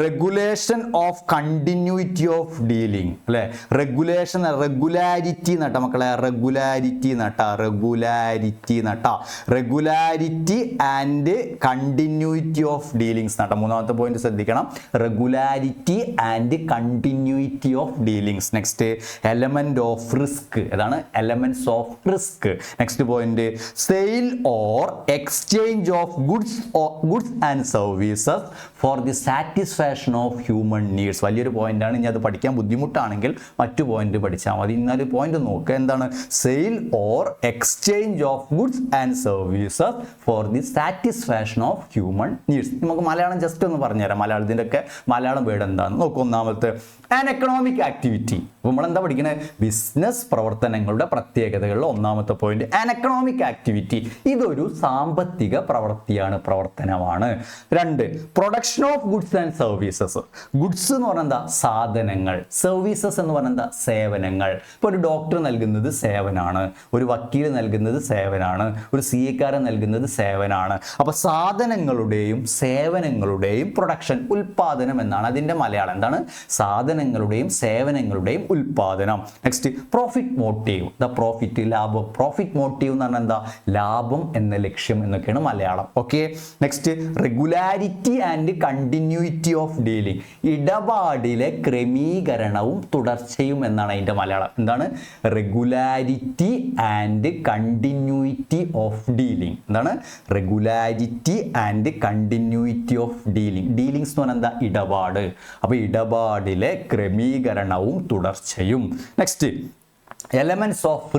regulation of continuity of dealing. അല്ലെ, റെഗുലേഷൻ, റെഗുലാരിറ്റി നട്ട മക്കളെ, റെഗുലാരിറ്റി നട്ട, റെഗുലാരിറ്റി നട്ട, regularity and continuity of dealings നട്ട. മൂന്നാമത്തെ point ശ്രദ്ധിക്കണം, regularity and continuity of dealings. Next element of risk. ഏതാണ്? Elements of risk. Next point sale or exchange of goods and services for the satisfaction of human needs. വലിയൊരു പോയിന്റാണ്. ഇനി അത് പഠിക്കാൻ ബുദ്ധിമുട്ടാണെങ്കിൽ മറ്റു പോയിന്റ് പഠിച്ചാൽ മതി. ഇന്നാലും പോയിന്റ് നോക്കുക. എന്താണ്? Sale or exchange of goods and services for the satisfaction of human needs. നമുക്ക് മലയാളം ജസ്റ്റ് ഒന്ന് പറഞ്ഞുതരാം. മലയാളത്തിൻ്റെ ഒക്കെ മലയാളം വേർഡ് എന്താണെന്ന് നോക്കും. ഒന്നാമത്തെ ആൻ എക്കണോമിക് ആക്ടിവിറ്റി. അപ്പോൾ നമ്മളെന്താ പഠിക്കുന്നത്? ബിസിനസ് പ്രവർത്തനങ്ങളുടെ പ്രത്യേകതകളിൽ ഒന്നാമത്തെ പോയിന്റ് ആൻ എക്കണോമിക് ആക്ടിവിറ്റി. ഇതൊരു സാമ്പത്തിക പ്രവർത്തനമാണ്. രണ്ട്, production of goods and services. Goods എന്ന് പറഞ്ഞാൽ എന്താ? സാധനങ്ങൾ. സർവീസസ് എന്ന് പറഞ്ഞാൽ എന്താ? സേവനങ്ങൾ. ഇപ്പോൾ ഒരു ഡോക്ടർ നൽകുന്നത് സേവനാണ്, ഒരു വക്കീൽ നൽകുന്നത് സേവനാണ്, ഒരു സിഎക്കാരൻ നൽകുന്നത് സേവനാണ്. അപ്പോൾ സാധനങ്ങളുടെയും സേവനങ്ങളുടെയും പ്രൊഡക്ഷൻ, ഉൽപാദനം എന്നാണ് അതിൻ്റെ മലയാളം. എന്താണ്? സാധനങ്ങളുടെയും സേവനങ്ങളുടെയും ഉൽപാദനം. Next profit motive. The profit, ലാഭം. പ്രോഫിറ്റ് മോട്ടീവ് എന്ന് പറഞ്ഞാൽ എന്താ? ലാഭം എന്ന ലക്ഷ്യം എന്നൊക്കെയാണ് Malayalam. Okay. Next regularity and continuity of dealing. ഇടപാടിലെ ക്രമീകരണവും തുടർച്ചയും എന്നാണ് അതിൻ്റെ മലയാളം. എന്താണ്? Regularity and continuity of dealing. എന്താണ്? Regularity and continuity of dealing. Dealings എന്ന് പറഞ്ഞാൽ എന്താ? ഇടപാട്. അപ്പോൾ ഇടപാടിലെ ക്രമീകരണവും തുടർച്ചയും. നെക്സ്റ്റ് എലമെന്റ്സ് ഓഫ്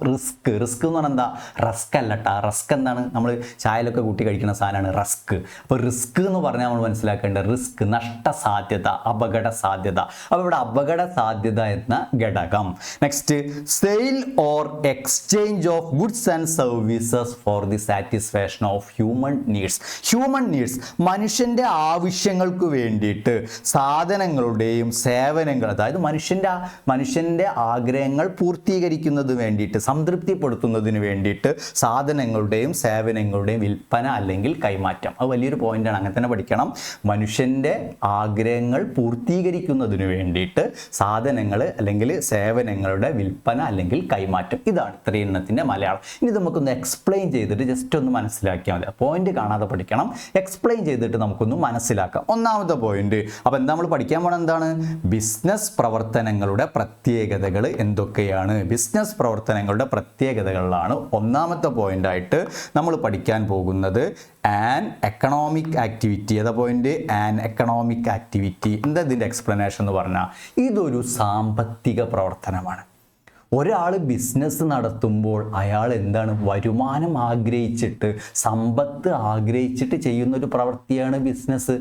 റിസ്ക് എന്ന് പറഞ്ഞാൽ എന്താ? റസ്ക് അല്ലട്ടാ. റസ്ക് എന്താണ്? നമ്മൾ ചായയിലൊക്കെ കൂട്ടി കഴിക്കുന്ന സാധനമാണ് റസ്ക്. അപ്പോൾ റിസ്ക് എന്ന് പറഞ്ഞാൽ നമ്മൾ മനസ്സിലാക്കേണ്ട റിസ്ക്, നഷ്ടസാധ്യത, അപകട സാധ്യത. അപ്പോൾ ഇവിടെ അപകട സാധ്യത എന്ന ഘടകം. Next, sale or exchange of goods and services for the satisfaction of human needs. മനുഷ്യന്റെ ആവശ്യങ്ങൾക്ക് വേണ്ടിയിട്ട് സാധനങ്ങളുടെയും സേവനങ്ങൾ, അതായത് മനുഷ്യന്റെ ആഗ്രഹങ്ങൾ പൂർത്തീകരിക്കുന്നതിന് വേണ്ടിയിട്ട്, സംതൃപ്തിപ്പെടുത്തുന്നതിന് വേണ്ടിയിട്ട് സാധനങ്ങളുടെയും സേവനങ്ങളുടെയും വിൽപ്പന അല്ലെങ്കിൽ കൈമാറ്റം. അത് വലിയൊരു പോയിന്റാണ്, അങ്ങനെ തന്നെ പഠിക്കണം. മനുഷ്യന്റെ ആഗ്രഹങ്ങൾ പൂർത്തീകരിക്കുന്നതിന് വേണ്ടിയിട്ട് സാധനങ്ങൾ അല്ലെങ്കിൽ സേവനങ്ങളുടെ വിൽപ്പന അല്ലെങ്കിൽ കൈമാറ്റം. ഇതാണ് ഇത്രയും എണ്ണത്തിന്റെ മലയാളം. ഇനി നമുക്കൊന്ന് എക്സ്പ്ലെയിൻ ചെയ്തിട്ട് ജസ്റ്റ് ഒന്ന് മനസ്സിലാക്കിയാൽ മതി. പോയിന്റ് കാണാതെ പഠിക്കണം, എക്സ്പ്ലെയിൻ ചെയ്തിട്ട് നമുക്കൊന്ന് മനസ്സിലാക്കാം. ഒന്നാമത്തെ പോയിന്റ്, അപ്പോൾ എന്താ നമ്മൾ പഠിക്കാൻ പോകണം? എന്താണ്? ബിസിനസ് പ്രവർത്തനങ്ങളുടെ പ്രത്യേകതകൾ എന്തൊക്കെയാണ്? ബിസിനസ് പ്രവർത്തനങ്ങളുടെ പ്രത്യേകതകളിലാണ് ഒന്നാമത്തെ പോയിന്റായിട്ട് നമ്മൾ പഠിക്കാൻ പോകുന്നത്. An economic activity. ഏതാ പോയിന്റ്? An economic activity. എന്താ ഇതിൻ്റെ എക്സ്പ്ലനേഷൻ എന്ന് പറഞ്ഞാൽ, ഇതൊരു സാമ്പത്തിക പ്രവർത്തനമാണ്. ഒരാൾ ബിസിനസ് നടത്തുമ്പോൾ അയാൾ എന്താണ്? വരുമാനം ആഗ്രഹിച്ചിട്ട്, സമ്പത്ത് ആഗ്രഹിച്ചിട്ട് ചെയ്യുന്നൊരു പ്രവൃത്തിയാണ് ബിസിനസ്.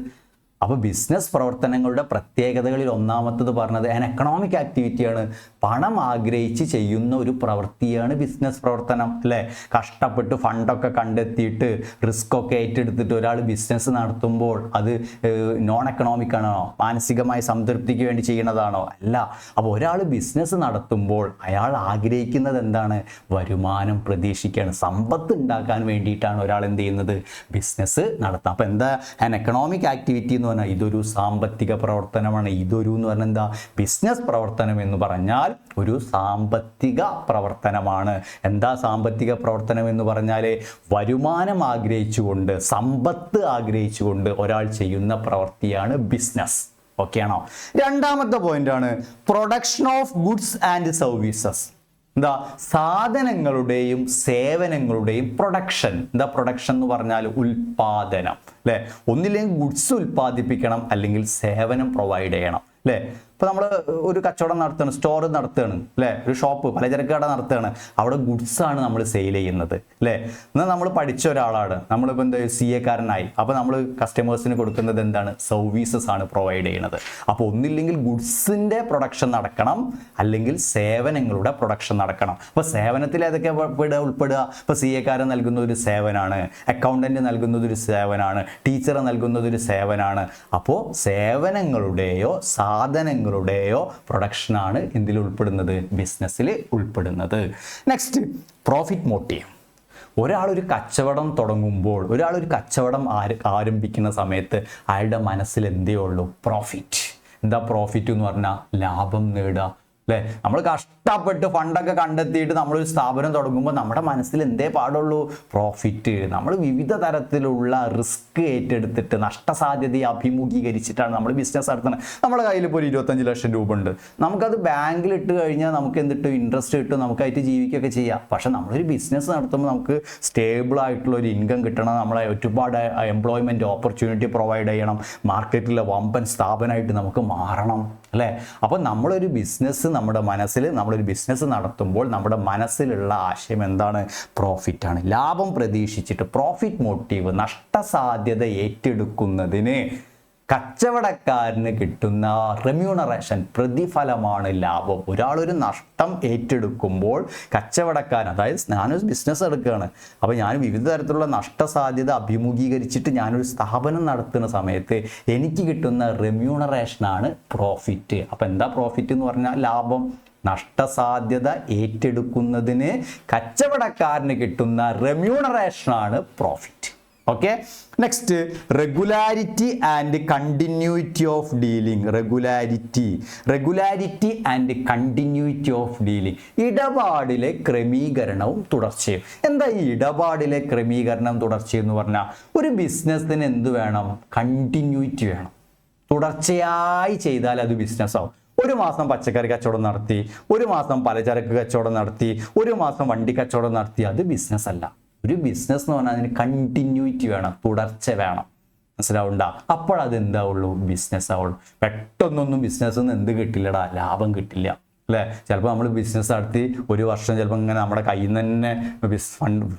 അപ്പോൾ ബിസിനസ് പ്രവർത്തനങ്ങളുടെ പ്രത്യേകതകളിൽ ഒന്നാമത്തത് പറഞ്ഞത് ആൻ എക്കണോമിക് ആക്ടിവിറ്റിയാണ്. പണം ആഗ്രഹിച്ച് ചെയ്യുന്ന ഒരു പ്രവൃത്തിയാണ് ബിസിനസ് പ്രവർത്തനം, അല്ലേ? കഷ്ടപ്പെട്ട് ഫണ്ടൊക്കെ കണ്ടെത്തിയിട്ട് റിസ്ക് ഒക്കെ ഏറ്റെടുത്തിട്ട് ഒരാൾ ബിസിനസ് നടത്തുമ്പോൾ അത് നോൺ എക്കണോമിക് ആണോ? മാനസികമായ സംതൃപ്തിക്ക് വേണ്ടി ചെയ്യുന്നതാണോ? അല്ല. അപ്പോൾ ഒരാൾ ബിസിനസ് നടത്തുമ്പോൾ അയാൾ ആഗ്രഹിക്കുന്നത് എന്താണ്? വരുമാനം പ്രതീക്ഷിക്കുകയാണ്, സമ്പത്ത് ഉണ്ടാക്കാൻ വേണ്ടിയിട്ടാണ് ഒരാൾ എന്ത് ചെയ്യുന്നത്? ബിസിനസ് നടത്തുക. അപ്പോൾ എന്താ ആൻ എക്കണോമിക് ആക്ടിവിറ്റി എന്ന് പറഞ്ഞാൽ? ഇതൊരു സാമ്പത്തിക പ്രവർത്തനമാണ്. ഇതൊരു എന്ന് പറഞ്ഞാൽ എന്താ? ബിസിനസ് പ്രവർത്തനം എന്ന് പറഞ്ഞാൽ ഒരു സാമ്പത്തിക പ്രവർത്തനമാണ്. എന്താ സാമ്പത്തിക പ്രവർത്തനം എന്ന് പറഞ്ഞാൽ? വരുമാനം ആഗ്രഹിച്ചുകൊണ്ട്, സമ്പത്ത് ആഗ്രഹിച്ചുകൊണ്ട് ഒരാൾ ചെയ്യുന്ന പ്രവൃത്തിയാണ് ബിസിനസ്. ഓക്കെ ആണോ? രണ്ടാമത്തെ പോയിന്റ് ആണ് production of goods and services. എന്താ? സാധനങ്ങളുടെയും സേവനങ്ങളുടെയും പ്രൊഡക്ഷൻ. എന്താ പ്രൊഡക്ഷൻ എന്ന് പറഞ്ഞാൽ? ഉൽപാദനം, അല്ലേ? ഒന്നില്ലെങ്കിൽ ഗുഡ്സ് ഉൽപ്പാദിപ്പിക്കണം, അല്ലെങ്കിൽ സേവനം പ്രൊവൈഡ് ചെയ്യണം, അല്ലേ? ഇപ്പോൾ നമ്മൾ ഒരു കച്ചവടം നടത്തുകയാണ്, സ്റ്റോർ നടത്തുകയാണ്, അല്ലേ? ഒരു ഷോപ്പ്, പലചരക്ക് കട നടത്തുകയാണ്. അവിടെ ഗുഡ്സ് ആണ് നമ്മൾ സെയിൽ ചെയ്യുന്നത്, അല്ലേ? എന്നാൽ നമ്മൾ പഠിച്ച ഒരാളാണ്, നമ്മളിപ്പോൾ എന്താ CA കാരനായി. അപ്പോൾ നമ്മൾ കസ്റ്റമേഴ്സിന് കൊടുക്കുന്നത് എന്താണ്? സർവീസസ് ആണ് പ്രൊവൈഡ് ചെയ്യുന്നത്. അപ്പോൾ ഒന്നില്ലെങ്കിൽ ഗുഡ്സിൻ്റെ പ്രൊഡക്ഷൻ നടക്കണം, അല്ലെങ്കിൽ സേവനങ്ങളുടെ പ്രൊഡക്ഷൻ നടക്കണം. അപ്പോൾ സേവനത്തിൽ ഏതൊക്കെ ഉൾപ്പെടുക? ഇപ്പോൾ CA കാരൻ നൽകുന്ന ഒരു സേവനമാണ്, അക്കൗണ്ടന്റ് നൽകുന്നത് ഒരു സേവനമാണ്, ടീച്ചർ നൽകുന്നത് ഒരു സേവനമാണ്. അപ്പോൾ സേവനങ്ങളുടെയോ സാധനങ്ങളുടെയോ പ്രൊഡക്ഷനാണ് എന്തിൽ ഉൾപ്പെടുന്നത്? ബിസിനസ്സിൽ ഉൾപ്പെടുന്നത്. Next, profit motive. ഒരാളൊരു കച്ചവടം തുടങ്ങുമ്പോൾ, ഒരാളൊരു കച്ചവടം ആരംഭിക്കുന്ന സമയത്ത് അയാളുടെ മനസ്സിൽ എന്തേ ഉള്ളൂ? പ്രോഫിറ്റ്. എന്താ പ്രോഫിറ്റ് എന്ന് പറഞ്ഞാൽ? ലാഭം നേടുക, അല്ലേ? നമ്മൾ കഷ്ടപ്പെട്ട് ഫണ്ടൊക്കെ കണ്ടെത്തിയിട്ട് നമ്മളൊരു സ്ഥാപനം തുടങ്ങുമ്പോൾ നമ്മുടെ മനസ്സിൽ എന്തേ പാടുള്ളൂ? പ്രോഫിറ്റ്. നമ്മൾ വിവിധ തരത്തിലുള്ള റിസ്ക് ഏറ്റെടുത്തിട്ട് നഷ്ടസാധ്യതയെ അഭിമുഖീകരിച്ചിട്ടാണ് നമ്മൾ ബിസിനസ് നടത്തുന്നത്. നമ്മുടെ കയ്യിൽ ഇപ്പോൾ ഒരു 25 ലക്ഷം രൂപ ഉണ്ട്. നമുക്കത് ബാങ്കിൽ ഇട്ട് കഴിഞ്ഞാൽ നമുക്ക് എന്തിട്ട് ഇൻട്രസ്റ്റ് കിട്ടും, നമുക്കായിട്ട് ജീവിക്കുകയൊക്കെ ചെയ്യാം. പക്ഷെ നമ്മളൊരു ബിസിനസ് നടത്തുമ്പോൾ നമുക്ക് സ്റ്റേബിൾ ആയിട്ടുള്ള ഒരു ഇൻകം കിട്ടണം, നമ്മളെ ഒരുപാട് എംപ്ലോയ്മെൻറ്റ് ഓപ്പർച്യൂണിറ്റി പ്രൊവൈഡ് ചെയ്യണം, മാർക്കറ്റിലെ വമ്പൻ സ്ഥാപനമായിട്ട് നമുക്ക് മാറണം, അല്ലേ? അപ്പോൾ നമ്മളൊരു ബിസിനസ് നമ്മളൊരു ബിസിനസ് നടത്തുമ്പോൾ നമ്മുടെ മനസ്സിലുള്ള ആശയം എന്താണ്? പ്രോഫിറ്റാണ്. ലാഭം പ്രതീക്ഷിച്ചിട്ട്, പ്രോഫിറ്റ് മോട്ടീവ്, നഷ്ടസാധ്യത ഏറ്റെടുക്കുന്നതിന് കച്ചവടക്കാരന് കിട്ടുന്ന റെമ്യൂണറേഷൻ, പ്രതിഫലമാണ് ലാഭം. ഒരാളൊരു നഷ്ടം ഏറ്റെടുക്കുമ്പോൾ കച്ചവടക്കാരൻ, അതായത് ഞാനൊരു ബിസിനസ് എടുക്കുകയാണ്, അപ്പോൾ ഞാൻ വിവിധ തരത്തിലുള്ള നഷ്ടസാധ്യത അഭിമുഖീകരിച്ചിട്ട് ഞാനൊരു സ്ഥാപനം നടത്തുന്ന സമയത്ത് എനിക്ക് കിട്ടുന്ന റെമ്യൂണറേഷനാണ് പ്രോഫിറ്റ്. അപ്പോൾ എന്താ പ്രോഫിറ്റ് എന്ന് പറഞ്ഞാൽ? ലാഭം. നഷ്ടസാധ്യത ഏറ്റെടുക്കുന്നതിന് കച്ചവടക്കാരന് കിട്ടുന്ന റെമ്യൂണറേഷനാണ് profit. Okay. Next, regularity and continuity of dealing. Regularity and continuity of dealing. ഇടപാടിലെ ക്രമീകരണവും തുടർച്ചയും. എന്താ ഈ ഇടപാടിലെ ക്രമീകരണം തുടർച്ചയും എന്ന് പറഞ്ഞാൽ? ഒരു ബിസിനസ്സിന് എന്ത് വേണം? കണ്ടിന്യൂറ്റി വേണം. തുടർച്ചയായി ചെയ്താൽ അത് ബിസിനസ് ആവും. ഒരു മാസം പച്ചക്കറി കച്ചവടം നടത്തി, ഒരു മാസം പലചരക്ക് കച്ചവടം നടത്തി, ഒരു മാസം വണ്ടി കച്ചവടം നടത്തി, അത് ബിസിനസ് അല്ല. ഒരു ബിസിനസ് എന്ന് പറഞ്ഞാൽ അതിന് കണ്ടിന്യൂറ്റി വേണം, തുടർച്ച വേണം. മനസ്സിലാവുണ്ട? അപ്പോഴത് എന്താവുള്ളൂ? ബിസിനസ് ആവുള്ളൂ. പെട്ടെന്നൊന്നും ബിസിനസ്സിൽ നിന്ന് എന്ത് കിട്ടില്ലടാ? ലാഭം കിട്ടില്ല. അല്ലേ? ചിലപ്പോൾ നമ്മൾ ബിസിനസ് നടത്തി ഒരു വർഷം ചിലപ്പോൾ ഇങ്ങനെ നമ്മുടെ കയ്യിൽ നിന്ന് തന്നെ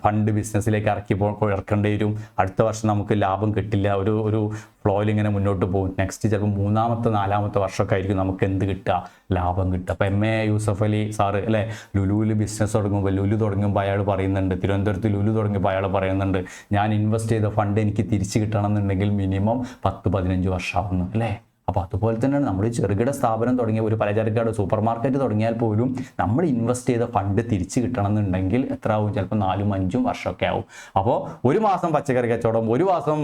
ഫണ്ട് ബിസിനസ്സിലേക്ക് ഇറക്കേണ്ടി വരും. അടുത്ത വർഷം നമുക്ക് ലാഭം കിട്ടില്ല, ഒരു ഫ്ലോയിൽ ഇങ്ങനെ മുന്നോട്ട് പോകും. നെക്സ്റ്റ് ചിലപ്പോൾ മൂന്നാമത്തെ നാലാമത്തെ വർഷമൊക്കെ ആയിരിക്കും നമുക്ക് എന്ത് കിട്ടുക, ലാഭം കിട്ടുക. അപ്പോൾ MA യൂസഫ് അലി സാറ് അല്ലേ, ലുലുവിൽ ബിസിനസ് തുടങ്ങുമ്പോൾ, ലുലു തുടങ്ങുമ്പോൾ അയാൾ പറയുന്നുണ്ട്, തിരുവനന്തപുരത്ത് ലുലു തുടങ്ങിയപ്പോൾ അയാൾ പറയുന്നുണ്ട്, ഞാൻ ഇൻവെസ്റ്റ് ചെയ്ത ഫണ്ട് എനിക്ക് തിരിച്ച് കിട്ടണം എന്നുണ്ടെങ്കിൽ മിനിമം 10-15 വർഷമാവുന്നു അല്ലേ? അപ്പോൾ അതുപോലെ തന്നെയാണ് നമ്മൾ ചെറുകിട സ്ഥാപനം തുടങ്ങിയ ഒരു പലചരക്കട സൂപ്പർ മാർക്കറ്റ് തുടങ്ങിയാൽ പോലും നമ്മൾ ഇൻവെസ്റ്റ് ചെയ്ത ഫണ്ട് തിരിച്ച് കിട്ടണം എന്നുണ്ടെങ്കിൽ എത്ര ആവും? ചിലപ്പോൾ 4-5 വർഷമൊക്കെ ആവും. അപ്പോൾ ഒരു മാസം പച്ചക്കറി കച്ചവടം, ഒരു മാസം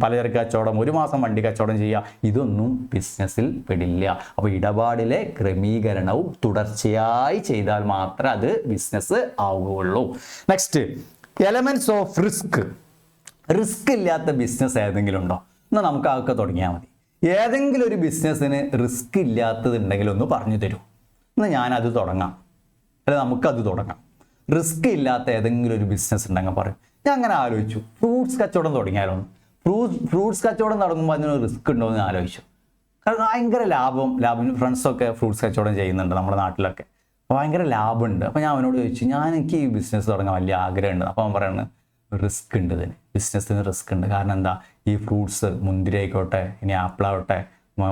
പലചരക്ക് കച്ചവടം, ഒരു മാസം വണ്ടി കച്ചവടം ചെയ്യുക, ഇതൊന്നും ബിസിനസ്സിൽ പെടില്ല. അപ്പോൾ ഇടപാടിലെ ക്രമീകരണവും തുടർച്ചയായി ചെയ്താൽ മാത്രമേ അത് ബിസിനസ് ആവുകയുള്ളൂ. നെക്സ്റ്റ്, എലമെന്റ്സ് ഓഫ് റിസ്ക് ഇല്ലാത്ത ബിസിനസ് ഏതെങ്കിലും ഉണ്ടോ? എന്നാൽ നമുക്ക് അതൊക്കെ തുടങ്ങിയാൽ മതി. ഏതെങ്കിലും ഒരു ബിസിനസ്സിന് റിസ്ക് ഇല്ലാത്തതുണ്ടെങ്കിൽ ഒന്ന് പറഞ്ഞു തരൂ, എന്നാൽ ഞാനത് തുടങ്ങാം, അല്ല നമുക്കത് തുടങ്ങാം. റിസ്ക് ഇല്ലാത്ത ഏതെങ്കിലും ഒരു ബിസിനസ് ഉണ്ടെങ്കിൽ പറയും. ഞാൻ അങ്ങനെ ആലോചിച്ചു, ഫ്രൂട്ട്സ് കച്ചവടം തുടങ്ങിയാലോ? ഫ്രൂട്ട്സ് കച്ചവടം തുടങ്ങുമ്പോൾ അതിന് റിസ്ക് ഉണ്ടോ എന്ന് ആലോചിച്ചു. കാരണം ഭയങ്കര ലാഭം ഫ്രണ്ട്സൊക്കെ ഫ്രൂട്ട്സ് കച്ചവടം ചെയ്യുന്നുണ്ട് നമ്മുടെ നാട്ടിലൊക്കെ, ഭയങ്കര ലാഭമുണ്ട്. അപ്പോൾ ഞാൻ അവനോട് ചോദിച്ചു, എനിക്ക് ഈ ബിസിനസ് തുടങ്ങാൻ വലിയ ആഗ്രഹമുണ്ട്. അപ്പോൾ അവൻ പറയുന്നത് റിസ്ക് ഉണ്ട്, ഇതിന് ബിസിനസ്സിന് റിസ്ക് ഉണ്ട്. കാരണം എന്താ, ഈ ഫ്രൂട്ട്സ് മുന്തിരി ആയിക്കോട്ടെ, ഇനി ആപ്പിൾ ആവട്ടെ,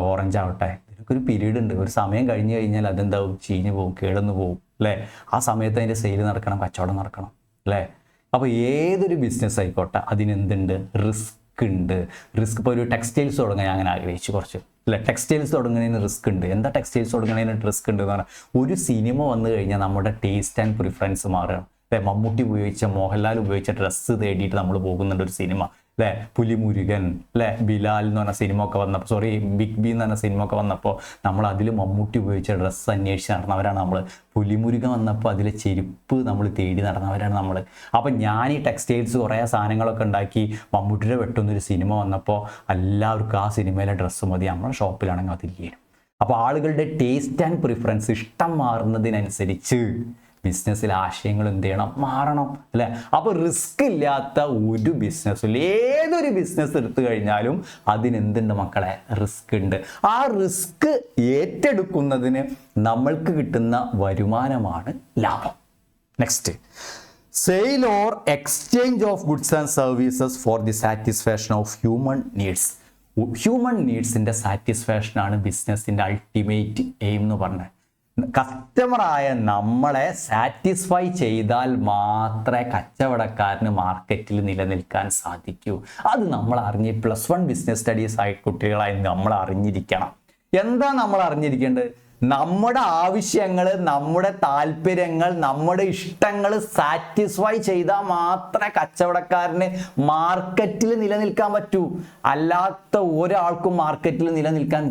ഓറഞ്ച് ആവട്ടെ, ഇതിനൊക്കെ ഒരു പീരീഡ് ഉണ്ട്. ഒരു സമയം കഴിഞ്ഞ് കഴിഞ്ഞാൽ അതെന്താവും, ചീഞ്ഞ് പോകും, കേടന്ന് പോകും അല്ലേ? ആ സമയത്ത് അതിൻ്റെ സെയിൽ നടക്കണം, കച്ചവടം നടക്കണം അല്ലേ? അപ്പോൾ ഏതൊരു ബിസിനസ് ആയിക്കോട്ടെ അതിനെന്തുണ്ട്, റിസ്ക് ഉണ്ട്. റിസ്ക് ഇപ്പോൾ ഒരു ടെക്സ്റ്റൈൽസ് തുടങ്ങാൻ ഞാൻ അങ്ങനെ ആഗ്രഹിച്ചു കുറച്ച് അല്ലേ? ടെക്സ്റ്റൈൽസ് തുടങ്ങുന്നതിന് റിസ്ക് ഉണ്ട്. എന്താ ടെക്സ്റ്റൈൽസ് തുടങ്ങുന്നതിന് റിസ്ക് ഉണ്ട് എന്ന് പറഞ്ഞാൽ, ഒരു സിനിമ വന്നു കഴിഞ്ഞാൽ നമ്മുടെ ടേസ്റ്റ് ആൻഡ് പ്രിഫറൻസ് മാറുകയാണ്. മമ്മൂട്ടി ഉപയോഗിച്ച, മോഹൻലാൽ ഉപയോഗിച്ച ഡ്രസ്സ് തേടിയിട്ട് നമ്മൾ പോകുന്നുണ്ട് ഒരു സിനിമ അല്ലേ? പുലിമുരുകൻ അല്ലേ, ബിലാൽ എന്ന് പറഞ്ഞ സിനിമ ഒക്കെ വന്നപ്പോൾ, ബിഗ് ബി എന്ന് പറഞ്ഞ സിനിമ ഒക്കെ വന്നപ്പോൾ നമ്മൾ അതിൽ മമ്മൂട്ടി ഉപയോഗിച്ച ഡ്രസ്സ് അന്വേഷിച്ച് നടന്നവരാണ് നമ്മൾ. പുലിമുരുകൻ വന്നപ്പോൾ അതിലെ ചെരുപ്പ് നമ്മൾ തേടി നടന്നവരാണ് നമ്മൾ. അപ്പം ഞാൻ ഈ ടെക്സ്റ്റൈൽസ് കുറേ സാധനങ്ങളൊക്കെ ഉണ്ടാക്കി മമ്മൂട്ടിയുടെ വെട്ടുന്നൊരു സിനിമ വന്നപ്പോൾ എല്ലാവർക്കും ആ സിനിമയിലെ ഡ്രസ്സ് മതി, നമ്മുടെ ഷോപ്പിലാണെങ്കിൽ അതില്ലേ. അപ്പോൾ ആളുകളുടെ ടേസ്റ്റ് ആൻഡ് പ്രിഫറൻസ്, ഇഷ്ടം മാറുന്നതിനനുസരിച്ച് ബിസിനസ്സിൽ ആശയങ്ങൾ എന്ത് ചെയ്യണം, മാറണം അല്ലേ? അപ്പോൾ റിസ്ക് ഇല്ലാത്ത ഒരു ബിസിനസ്സിൽ, ഏതൊരു ബിസിനസ് എടുത്തു കഴിഞ്ഞാലും അതിനെന്തുണ്ട് മക്കളെ, റിസ്ക് ഉണ്ട്. ആ റിസ്ക് ഏറ്റെടുക്കുന്നതിന് നമ്മൾക്ക് കിട്ടുന്ന വരുമാനമാണ് ലാഭം. Next, sale or exchange of goods and services for the satisfaction of human needs. Human നീഡ്സിൻ്റെ സാറ്റിസ്ഫാക്ഷനാണ് ബിസിനസ്സിൻ്റെ അൾട്ടിമേറ്റ് എയിം എന്ന് പറഞ്ഞത്. കസ്റ്റമറായ നമ്മളെ സാറ്റിസ്ഫൈ ചെയ്താൽ മാത്രമേ കച്ചവടക്കാരന് മാർക്കറ്റിൽ നിലനിൽക്കാൻ സാധിക്കൂ. അത് നമ്മൾ അറിഞ്ഞ് +1 ബിസിനസ് സ്റ്റഡീസ് ആയി കുട്ടികളായി നമ്മൾ അറിഞ്ഞിരിക്കണം. എന്താ നമ്മൾ അറിഞ്ഞിരിക്കേണ്ടത്? നമ്മുടെ ആവശ്യങ്ങൾ, നമ്മുടെ താല്പര്യങ്ങൾ, നമ്മുടെ ഇഷ്ടങ്ങൾ സാറ്റിസ്ഫൈ ചെയ്താൽ മാത്രമേ കച്ചവടക്കാരന് മാർക്കറ്റിൽ നിലനിൽക്കാൻ പറ്റൂ. അല്ലാത്ത ഒരാൾക്കും മാർക്കറ്റിൽ നിലനിൽക്കാൻ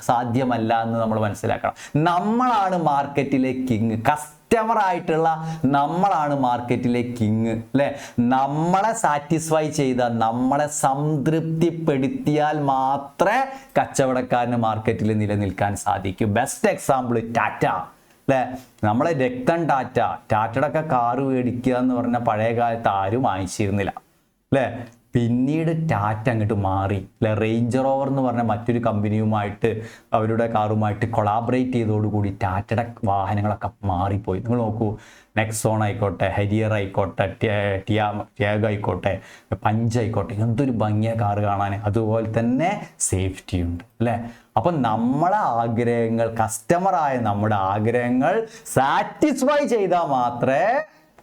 സാധ്യമല്ല എന്ന് നമ്മൾ മനസ്സിലാക്കണം. നമ്മളാണ് മാർക്കറ്റിലെ കിങ്. കസ്റ്റമറായിട്ടുള്ള നമ്മളാണ് മാർക്കറ്റിലെ കിങ് അല്ലേ? നമ്മളെ സാറ്റിസ്ഫൈ ചെയ്ത, നമ്മളെ സംതൃപ്തിപ്പെടുത്തിയാൽ മാത്രമേ കച്ചവടക്കാരന് മാർക്കറ്റിൽ നിലനിൽക്കാൻ സാധിക്കൂ. ബെസ്റ്റ് എക്സാമ്പിൾ ടാറ്റ അല്ലേ? നമ്മളെ രക്തം ടാറ്റയുടെ ഒക്കെ കാറ് മേടിക്കുക എന്ന് പറഞ്ഞാൽ പഴയ കാലത്ത് ആരും വാങ്ങിച്ചിരുന്നില്ല അല്ലേ? പിന്നീട് ടാറ്റ അങ്ങോട്ട് മാറി അല്ലെ? റേഞ്ച് റോവർ എന്ന് പറഞ്ഞ മറ്റൊരു കമ്പനിയുമായിട്ട്, അവരുടെ കാറുമായിട്ട് കൊളാബറേറ്റ് ചെയ്തോടുകൂടി ടാറ്റയുടെ വാഹനങ്ങളൊക്കെ മാറിപ്പോയി. നിങ്ങൾ നോക്കൂ, നെക്സോൺ ആയിക്കോട്ടെ, ഹരിയർ ആയിക്കോട്ടെ, ടിയാഗോ ആയിക്കോട്ടെ, പഞ്ച് ആയിക്കോട്ടെ, എന്തൊരു ഭംഗിയ കാറ് കാണാൻ. അതുപോലെ തന്നെ സേഫ്റ്റി ഉണ്ട് അല്ലേ? അപ്പം നമ്മളെ ആഗ്രഹങ്ങൾ, കസ്റ്റമറായ നമ്മുടെ ആഗ്രഹങ്ങൾ സാറ്റിസ്ഫൈ ചെയ്താൽ മാത്രമേ